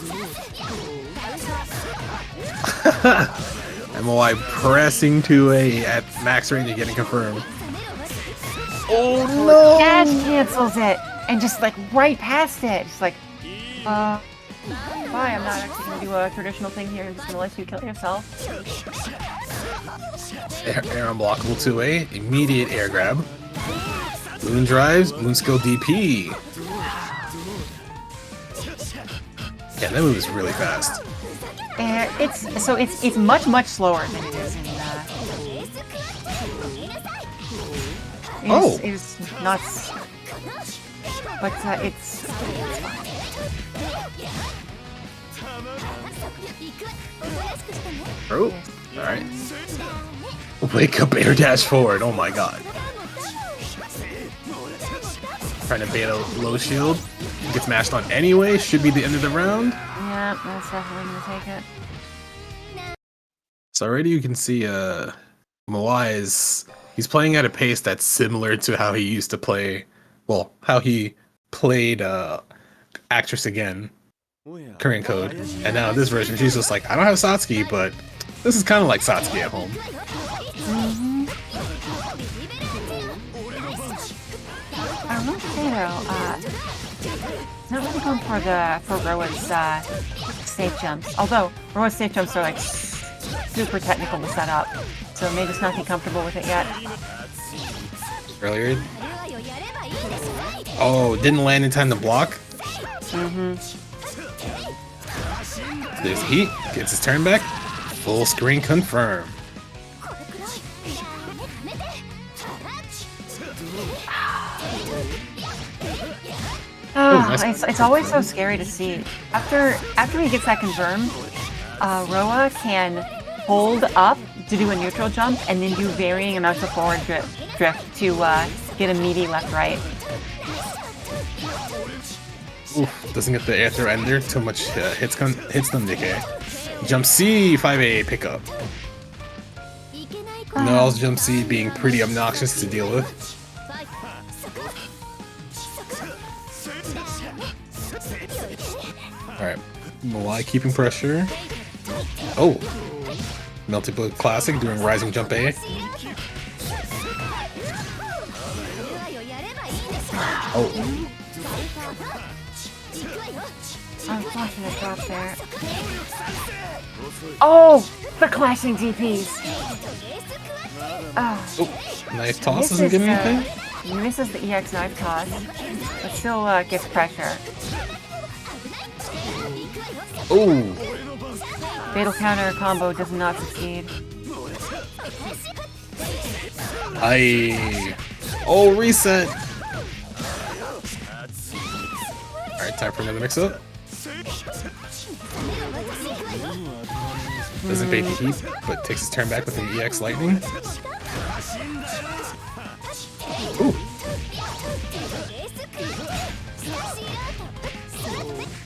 And Moai pressing 2A at max range and getting confirmed. Oh no! Dash cancels it, and just like right past it. Just like, bye, I'm not actually gonna do a traditional thing here. I'm just gonna let you kill yourself. Air unblockable 2A. Immediate air grab. Moon drives. Moon skill DP. Yeah, that move is really fast. It's much slower than it is in It's not, but it's fine. Oh, alright. Wake up, air dash forward. Oh my god. Trying to bait a low shield. Gets mashed on anyway. Should be the end of the round. Yeah, that's definitely gonna take it. So already you can see Moai he's playing at a pace that's similar to how he used to play, well, how he played Actress Again, current code. And now this version, she's just like, I don't have Satsuki, but this is kind of like Satsuki at home. I will say though, not really going for Roa's safe jumps. Although Roa's safe jumps are like super technical to set up, so may just not be comfortable with it yet. Earlier. Oh, didn't land in time to block. There's heat. Gets his turn back. Full screen confirm. Nice. It's always so scary to see. After he gets that confirmed, Roa can hold up to do a neutral jump and then do varying amounts of forward drift to get a meaty left-right. Oof, doesn't get the air throw ender. Too much hits them, Nikkei. Jump C, 5A pickup. Null's jump C being pretty obnoxious to deal with. Alright, Moai keeping pressure. Oh! Melty Blue Classic doing rising jump A. Oh. Unfortunate drop there. Oh! The clashing DPs! Oh, knife toss doesn't give me anything? He misses the EX knife toss, but still gets pressure. Oh! Fatal counter combo does not succeed. Oh, reset! Alright, time for another mix-up. Doesn't bait the heat, but takes his turn back with an EX lightning. Ooh!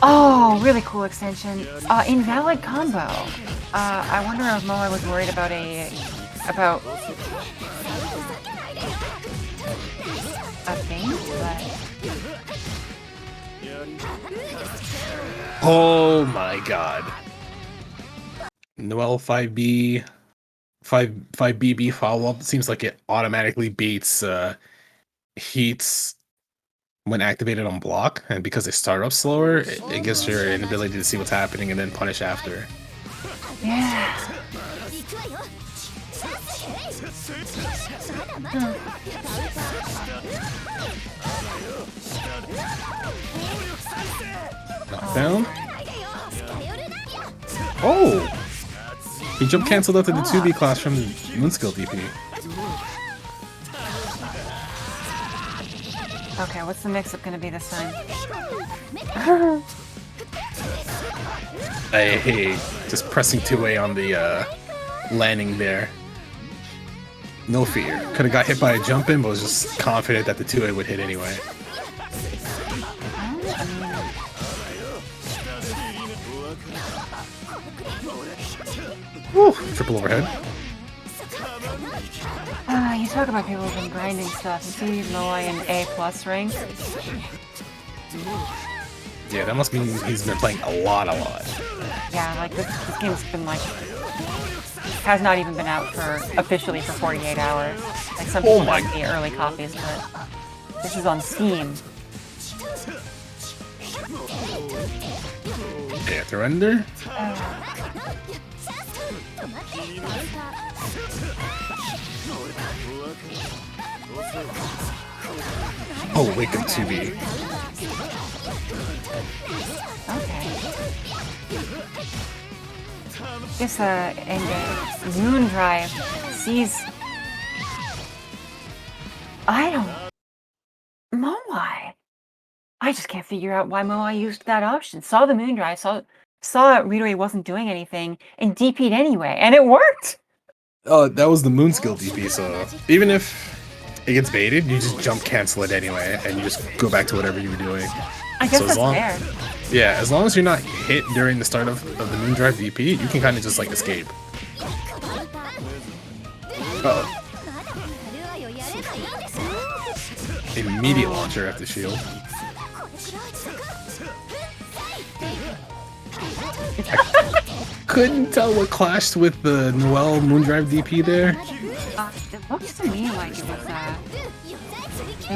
Oh, really cool extension. Invalid combo. I wonder if Moai was worried about a thing, but Oh my god. Noelle 5B 5BB follow-up seems like it automatically beats heats when activated on block, and because they start up slower, it gives your inability to see what's happening and then punish after. yeah. Knockdown. Oh! He jump canceled out to the 2B class from Moonskill DP. Okay, what's the mix-up gonna be this time? Hey, just pressing 2A on the landing there. No fear. Could have got hit by a jump in, but was just confident that the 2A would hit anyway. Woo! Triple overhead. You talk about people who've been grinding stuff. You see Moai in A+ rank? Yeah, that must mean he's been playing a lot. Yeah, like this game's been like has not even been out for officially for 48 hours. Like some people might be early copies, but this is on Steam. Yeah, surrender. Oh, wake up 2B. Okay. Guess and Moon Drive sees. I don't. Moai. I just can't figure out why Moai used that option. Saw the Moon Drive, saw Ridory wasn't doing anything, and DP'd anyway, and it worked. Oh, that was the Moonskill DP, so even if it gets baited, you just jump cancel it anyway, and you just go back to whatever you were doing. I guess that's fair. Yeah, as long as you're not hit during the start of the Moon Drive DP, you can kind of just like escape. Uh-oh. Immediate launcher after shield. Couldn't tell what clashed with the Noelle Moondrive DP there. It looks to me like it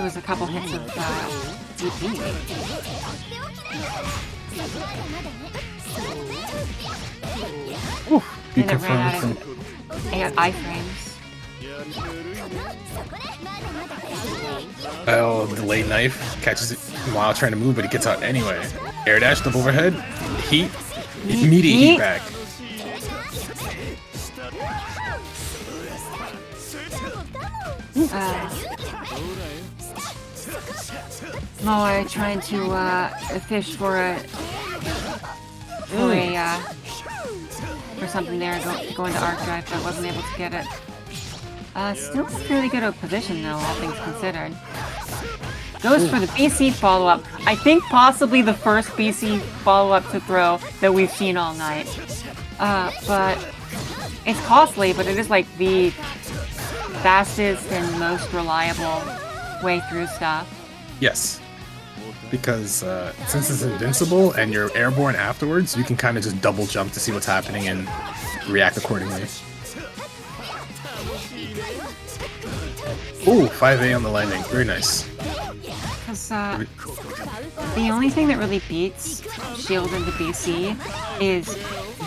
was a couple hits of DP. Oof, you And it ran out confirmed. of iframes. Oh, delayed knife catches it while trying to move, but he gets out anyway. Air dash, double overhead, heat, immediate heat back. Moai trying to fish for something there, going to arc drive, but wasn't able to get it. Still in a fairly good position though, all things considered. Goes for the BC follow-up. I think possibly the first BC follow-up to throw that we've seen all night. But it's costly, but it is like the fastest and most reliable way through stuff. Yes. Because since it's invincible and you're airborne afterwards, you can kind of just double jump to see what's happening and react accordingly. Ooh, 5A on the landing. Very nice. Because the only thing that really beats shield into BC is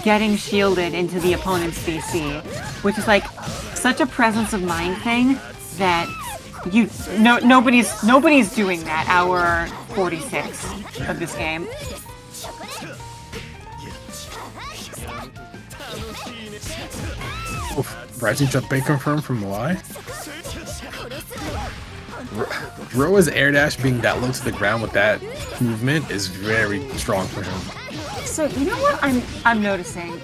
getting shielded into the opponent's BC, which is like such a presence of mind thing that nobody's doing that. Hour 46 of this game. Oof, rising jump bait confirmed from Moai. Roa's air dash being that low to the ground with that movement is very strong for him. So you know what I'm noticing?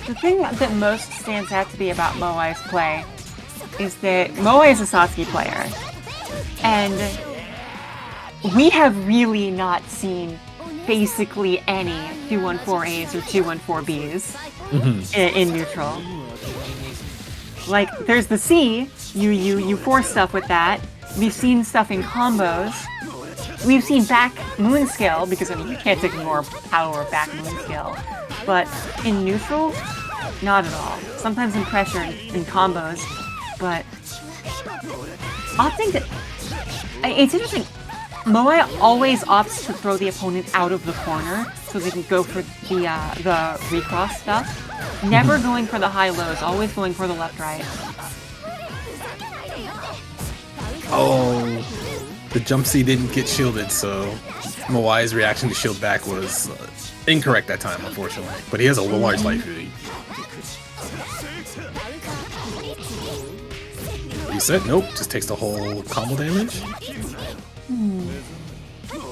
The thing that most stands out to me about Moai's play is that Moai is a Satsuki player. And we have really not seen basically any 214As or 214Bs in neutral. Like, there's the C, you force stuff with that. We've seen stuff in combos. We've seen back moon scale, because I mean, you can't ignore power of back moon scale. But in neutral, not at all. Sometimes in pressure in combos, but opting to... It's interesting. Moai always opts to throw the opponent out of the corner so they can go for the recross stuff. Never going for the high lows, always going for the left right. Oh, the jump C didn't get shielded, so Moai's reaction to shield back was incorrect that time, unfortunately. But he has a large life lead. Reset? Nope, just takes the whole combo damage.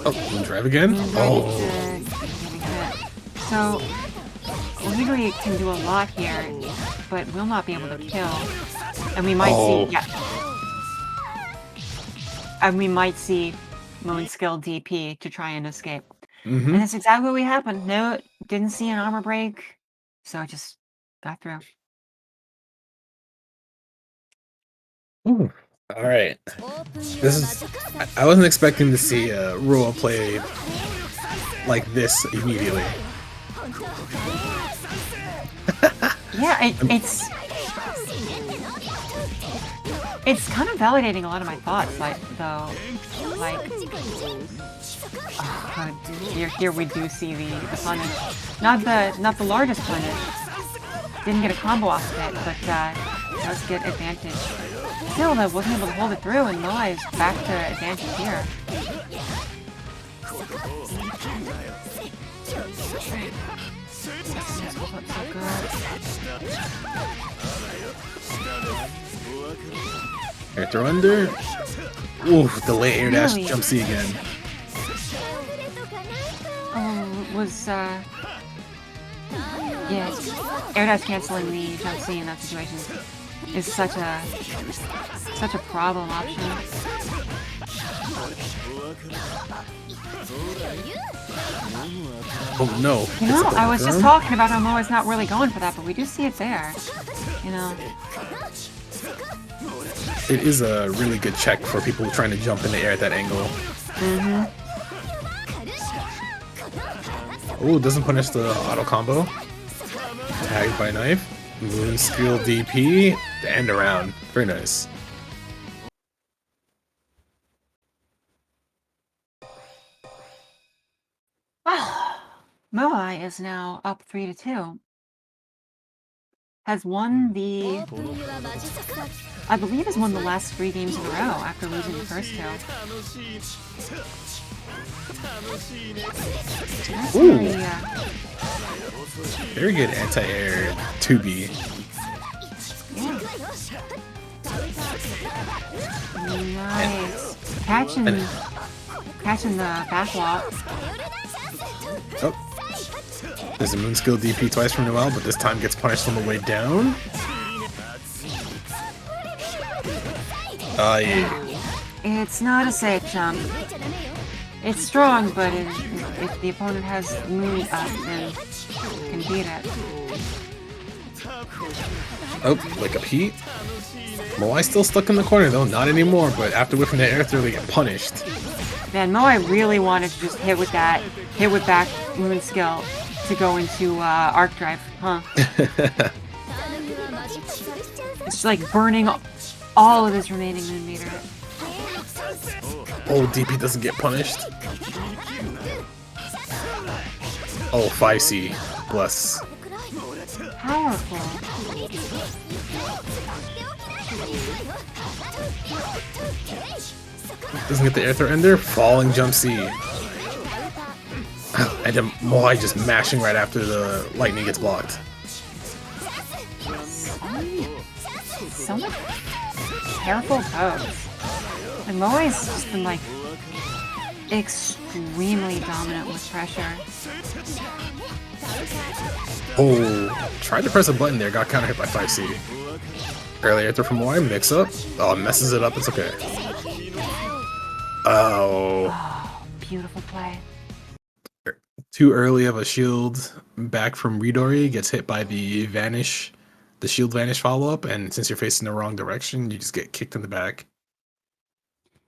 Oh, moon drive again? Oh. So, Ridory can do a lot here, but will not be able to kill. And we might see, yeah. And we might see Moon skill DP to try and escape. And that's exactly what happened. No, didn't see an armor break, so it just got through. Ooh. All right. This is. I wasn't expecting to see Roa play like this immediately. Yeah, it's kind of validating a lot of my thoughts, like though, like here we do see the punish, not the largest punish. Didn't get a combo off of it, but does get advantage. Still, though, wasn't able to hold it through, and Moai is back to advantage here. Air throw under. Ooh, the late air dash jump C again. Oh, was yeah, air dash canceling the jump C in that situation is such a problem option. Oh no! You know, I was just talking about how Moai's not really going for that, but we do see it there. You know. It is a really good check for people trying to jump in the air at that angle. Oh, doesn't punish the auto combo. Tagged by knife. Moon skill DP. The end around. Very nice. Well, Moai is now up 3-2. Has won the, I believe has won the last 3 games in a row after losing the first 2. Ooh. Very good anti-air 2B. Yeah. Nice. Catching the backlog. Oh. There's a moon skill DP twice from Noel, but this time gets punished on the way down. Yeah. It's not a safe jump. It's strong, but if the opponent has moon up, then can beat it. Oh, like a Pete. Moai still stuck in the corner though, not anymore, but after whipping the air through, they get punished. Man, Moai really wanted to just hit with back moon skill to go into arc drive, huh? It's like burning all of his remaining moon meter. Oh, DP doesn't get punished. Oh, 5C. Bless. Powerful. Doesn't get the air throw ender. Falling jump C. And then Moai just mashing right after the lightning gets blocked. So much careful pose. And Moai's just been like extremely dominant with pressure. Oh, tried to press a button there, got counter hit by 5C. Early air throw from Moai, mix up. Oh, messes it up, it's okay. Oh. beautiful play. Too early of a shield back from Ridory gets hit by the shield vanish follow-up, and since you're facing the wrong direction, you just get kicked in the back.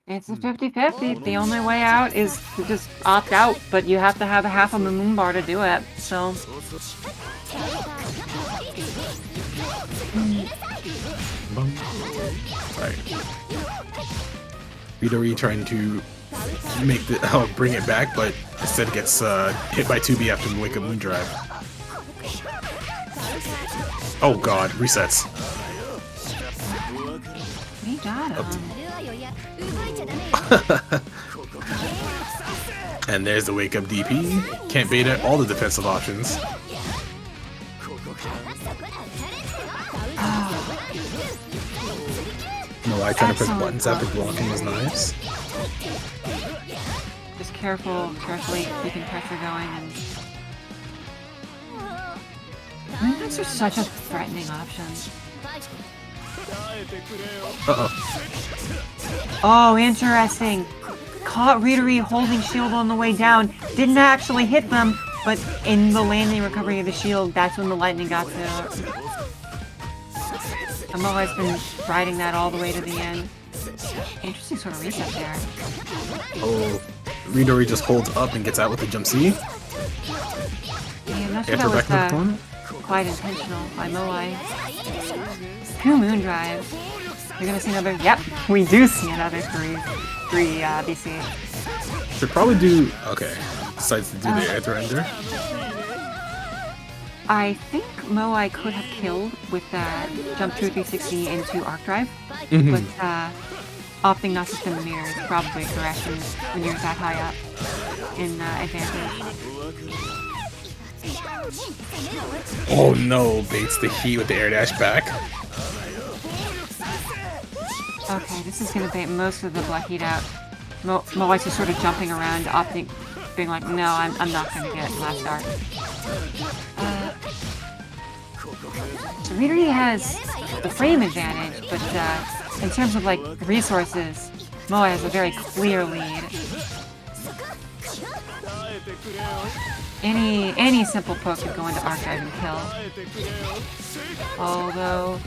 It's a 50-50. The only way out is to just opt out, but you have to have a half of a moon bar to do it, so... Right. Ridory trying to bring it back, but instead gets hit by 2B after the Wake Up Moon Drive. Oh god, resets. We got him. And there's the Wake Up DP. Can't bait it, all the defensive options. Moai trying to press buttons after blocking his knives. Just carefully keeping pressure going, and moonlights are such a threatening option. Oh, interesting. Caught Ridory holding shield on the way down. Didn't actually hit them, but in the landing recovery of the shield, that's when the lightning got to. Moai's been riding that all the way to the end. Interesting sort of reset there. Oh, Ridory just holds up and gets out with the jump C. Yeah, I'm not sure that was quite intentional by Moai. 2 moon drive. You're gonna see another. Yep, we do see another 3 BC. Should probably do. Okay, decides to do the air render. I think Moai could have killed with that jump through 360 into arc drive, but opting not to spin the mirror is probably correct when you're that high up in advantage. Oh no, baits the heat with the air dash back. Okay, this is gonna bait most of the black heat out. Moai's just sort of jumping around, opting, being like, no, I'm not gonna get last arc. So Ridory has the frame advantage, but in terms of like resources, Moai has a very clear lead. Any simple poke could go into arc drive and kill. Although,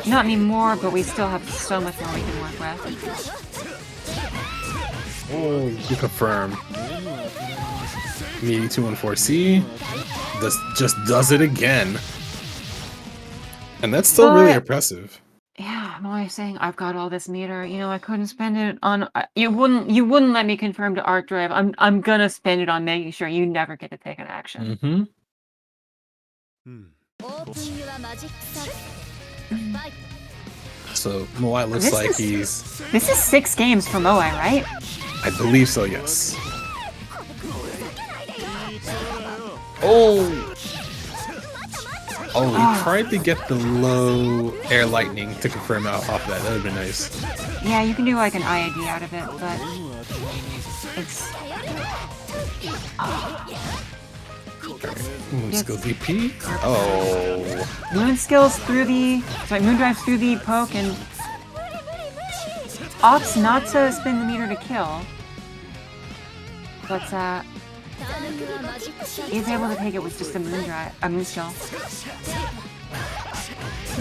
not anymore, but we still have so much more we can work with. Oh, you confirm. Me 214C just does it again. And that's still really impressive. Yeah, I'm always saying I've got all this meter. You know, I couldn't spend it on. You wouldn't let me confirm to arc drive. I'm gonna spend it on making sure you never get to take an action. So Moai looks like he's. This is 6 games for Moai, right? I believe so. Yes. Oh. Oh, he tried to get the low air lightning to confirm off that. That would have been nice. Yeah, you can do like an IID out of it, but it's... Moon skill DP? Oh. Moon skills through the... Sorry, moon drives through the poke and... opts not to spin the meter to kill. But, is able to take it with just a moon skill.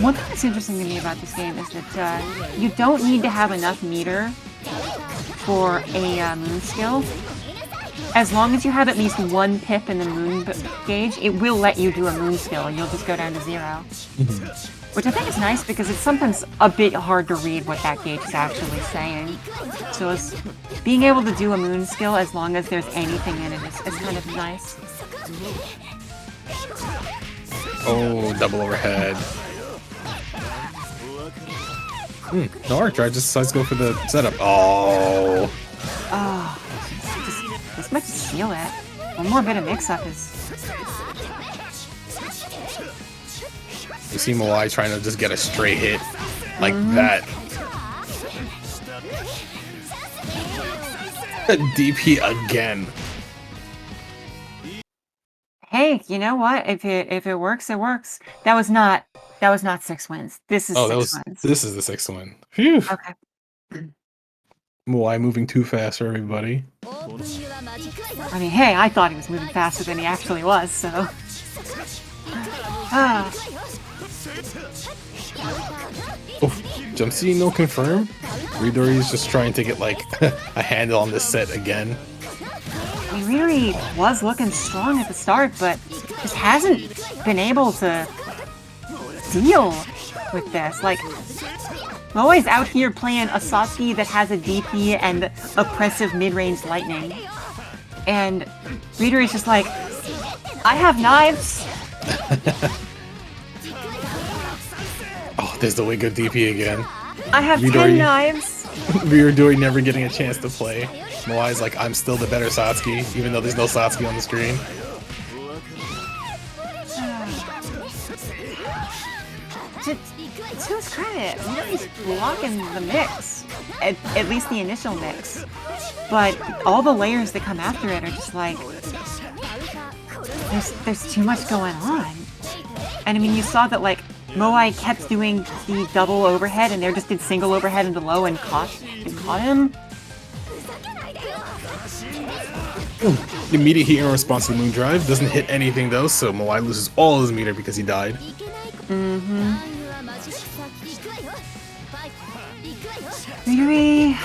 One thing that's interesting to me about this game is that you don't need to have enough meter for a moon skill. As long as you have at least 1 pip in the moon gauge, it will let you do a moon skill, and you'll just go down to 0. Which I think is nice because it's sometimes a bit hard to read what that gauge is actually saying. So it's being able to do a moon skill as long as there's anything in it is kind of nice. Oh, double overhead. No arc drive, just decides to go for the setup. Oh. Oh. This might just seal it. One more bit of mix-up is... You see Moai trying to just get a straight hit like that. DP again. Hey, you know what? If it works, it works. That was not 6 wins. This is 6 wins. This is the 6th win. Phew. Okay. Moai moving too fast for everybody. I mean, hey, I thought he was moving faster than he actually was, so. Ah. Oh, jump C, no confirm. Ridory is just trying to get like a handle on this set again. I mean, Ridory was looking strong at the start, but just hasn't been able to deal with this. Like, Moai's out here playing a Satsuki that has a DP and oppressive mid-range lightning. And Ridory's just like, I have knives. Oh, there's the wig of DP again. I have 10 knives. Ridory never getting a chance to play. Moai's like, I'm still the better Satsuki, even though there's no Satsuki on the screen. To his credit, he's blocking the mix. At least the initial mix. But all the layers that come after it are just like, there's too much going on. And I mean, you saw that like Moai kept doing the double overhead and they just did single overhead into low and caught him. Immediate heat in response to the moon drive. Doesn't hit anything though, so Moai loses all his meter because he died. Ridory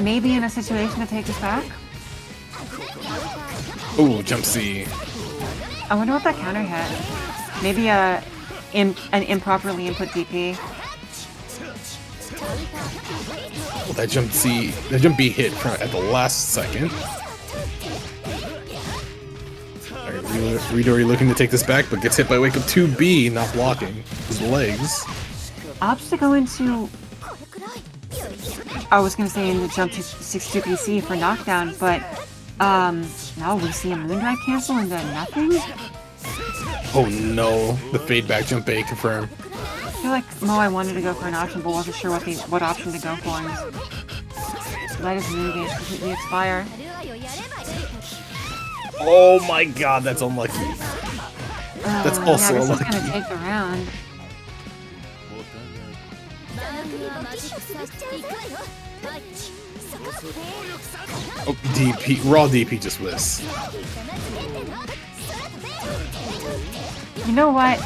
maybe in a situation to take this back. Oh, jump C. I wonder what that counter hit. Maybe an improperly input DP. Oh, that jump C, that jump B hit at the last second. Alright, Ridory looking to take this back, but gets hit by Wake Up 2B, not blocking his legs. Opts to go into... I was gonna say in the jump to 6-2 PC for knockdown, but now we see a moon drive cancel into nothing? Oh no, the fade back jump A confirmed. I feel like Moai wanted to go for an option, but wasn't sure what option to go for. And let his moon gauge completely expire. Oh my god, that's unlucky. That's also yeah, unlucky. This is gonna take the round. Oh, DP, raw DP just whiz. You know what?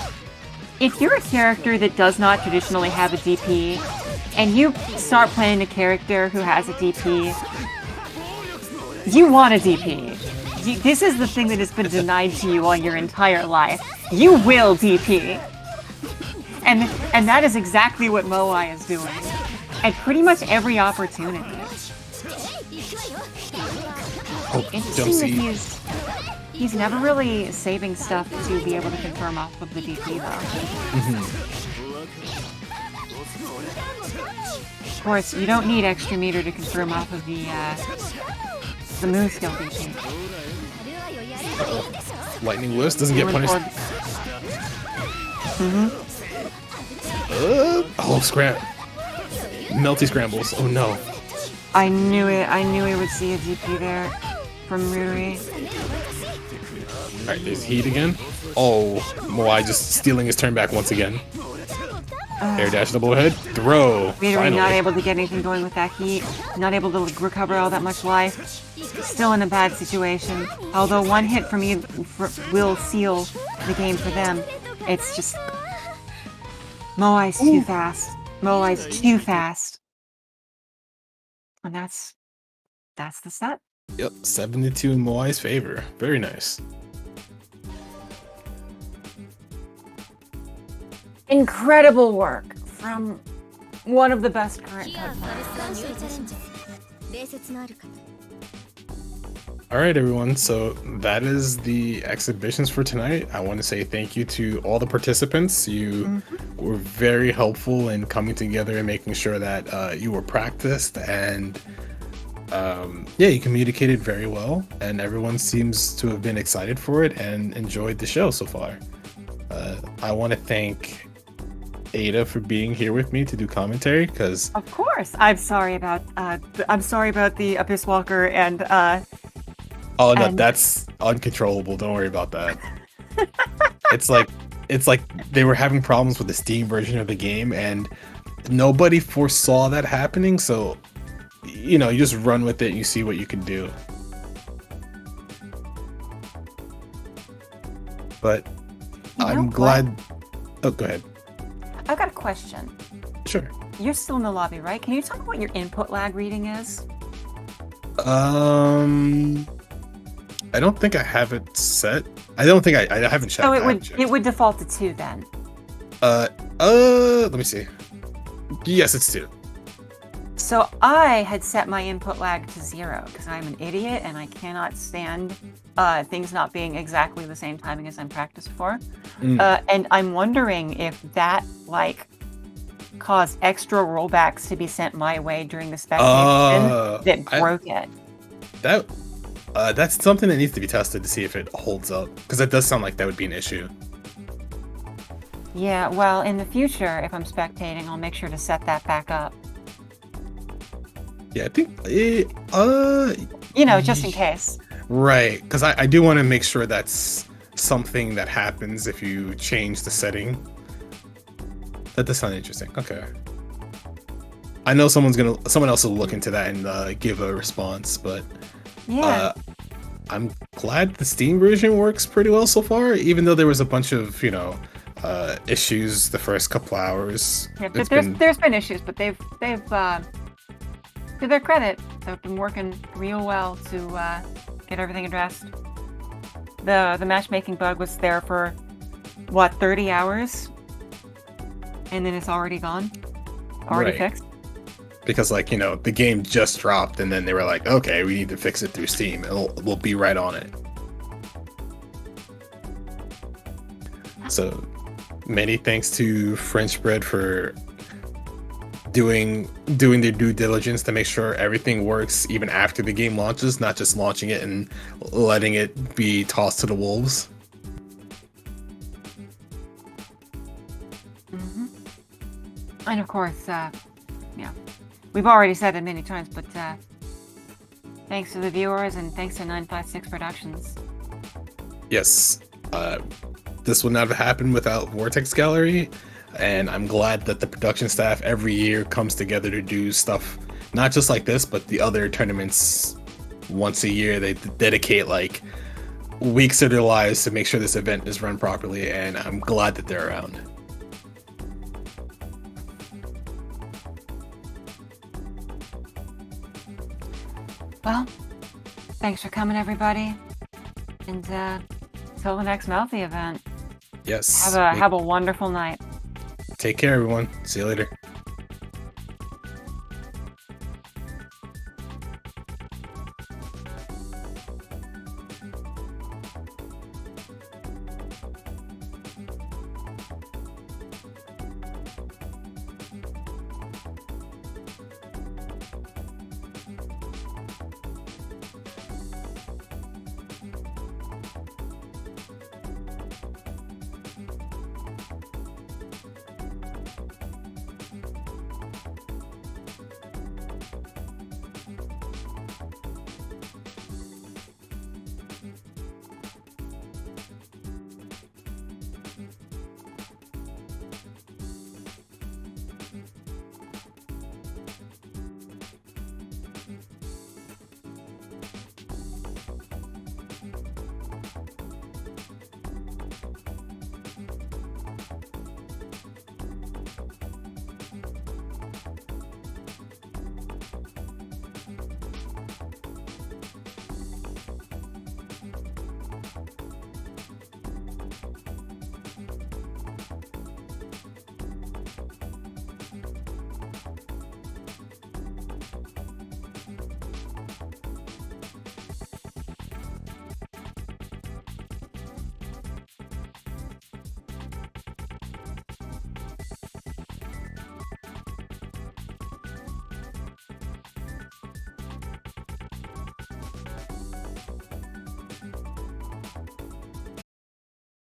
If you're a character that does not traditionally have a DP, and you start playing a character who has a DP, you want a DP. This is the thing that has been denied to you all your entire life. You will DP. And that is exactly what Moai is doing. At pretty much every opportunity. Oh, Interesting that he's never really saving stuff to be able to confirm off of the DP though. Of course, you don't need extra meter to confirm off of the moon skill DP. Lightning Whisk doesn't get punished. Oh, Melty scrambles. Oh no. I knew it. I knew we would see a DP there from Ridory. Alright, there's heat again. Oh, Moai just stealing his turn back once again. Air dash double head. Throw. Ridory not able to get anything going with that heat. Not able to recover all that much life. Still in a bad situation. Although one hit from you will seal the game for them. It's just... Moai's too fast. Moai's too fast. And that's the set. Yep, 72 in Moai's favor. Very nice. Incredible work from one of the best current code players. Alright everyone, so that is the exhibitions for tonight. I want to say thank you to all the participants. You were very helpful in coming together and making sure that you were practiced and yeah, you communicated very well and everyone seems to have been excited for it and enjoyed the show so far. I want to thank Ada for being here with me to do commentary because of course I'm sorry about the Abyss Walker and oh no, that's uncontrollable. Don't worry about that. It's like they were having problems with the Steam version of the game and nobody foresaw that happening, so you know, you just run with it and you see what you can do. But You know I'm what? glad. Oh, go ahead. I've got a question. Sure. You're still in the lobby, right? Can you tell me what your input lag reading is? I don't think I have it set. I don't think I haven't checked. Oh, I it haven't would checked. it would default to 2 then. Let me see. Yes, it's 2. So I had set my input lag to 0 because I'm an idiot and I cannot stand things not being exactly the same timing as I'm practiced for. And I'm wondering if that like caused extra rollbacks to be sent my way during the spectation that broke it. That's something that needs to be tested to see if it holds up, because that does sound like that would be an issue. Yeah, well, in the future, if I'm spectating, I'll make sure to set that back up. Yeah, I think Just in case. Right, because I do want to make sure that's something that happens if you change the setting. That does sound interesting. Okay. I know someone else will look into that and give a response, but Yeah. I'm glad the Steam version works pretty well so far, even though there was a bunch of, issues the first couple hours. Yeah, but there's been issues, but they've to their credit, they've been working real well to get everything addressed. The matchmaking bug was there for 30 hours, and then it's already gone, already fixed. Because the game just dropped, and then they were like, okay, we need to fix it through Steam. We'll be right on it. So many thanks to French Bread for doing their due diligence to make sure everything works even after the game launches, not just launching it and letting it be tossed to the wolves. And of course, we've already said it many times, but thanks to the viewers and thanks to 956 Productions. Yes, this would not have happened without Vortex Gallery, and I'm glad that the production staff every year comes together to do stuff, not just like this, but the other tournaments once a year. They dedicate weeks of their lives to make sure this event is run properly, and I'm glad that they're around. Well, thanks for coming, everybody, and till the next Melty event. Yes. Have a wonderful night. Take care, everyone. See you later.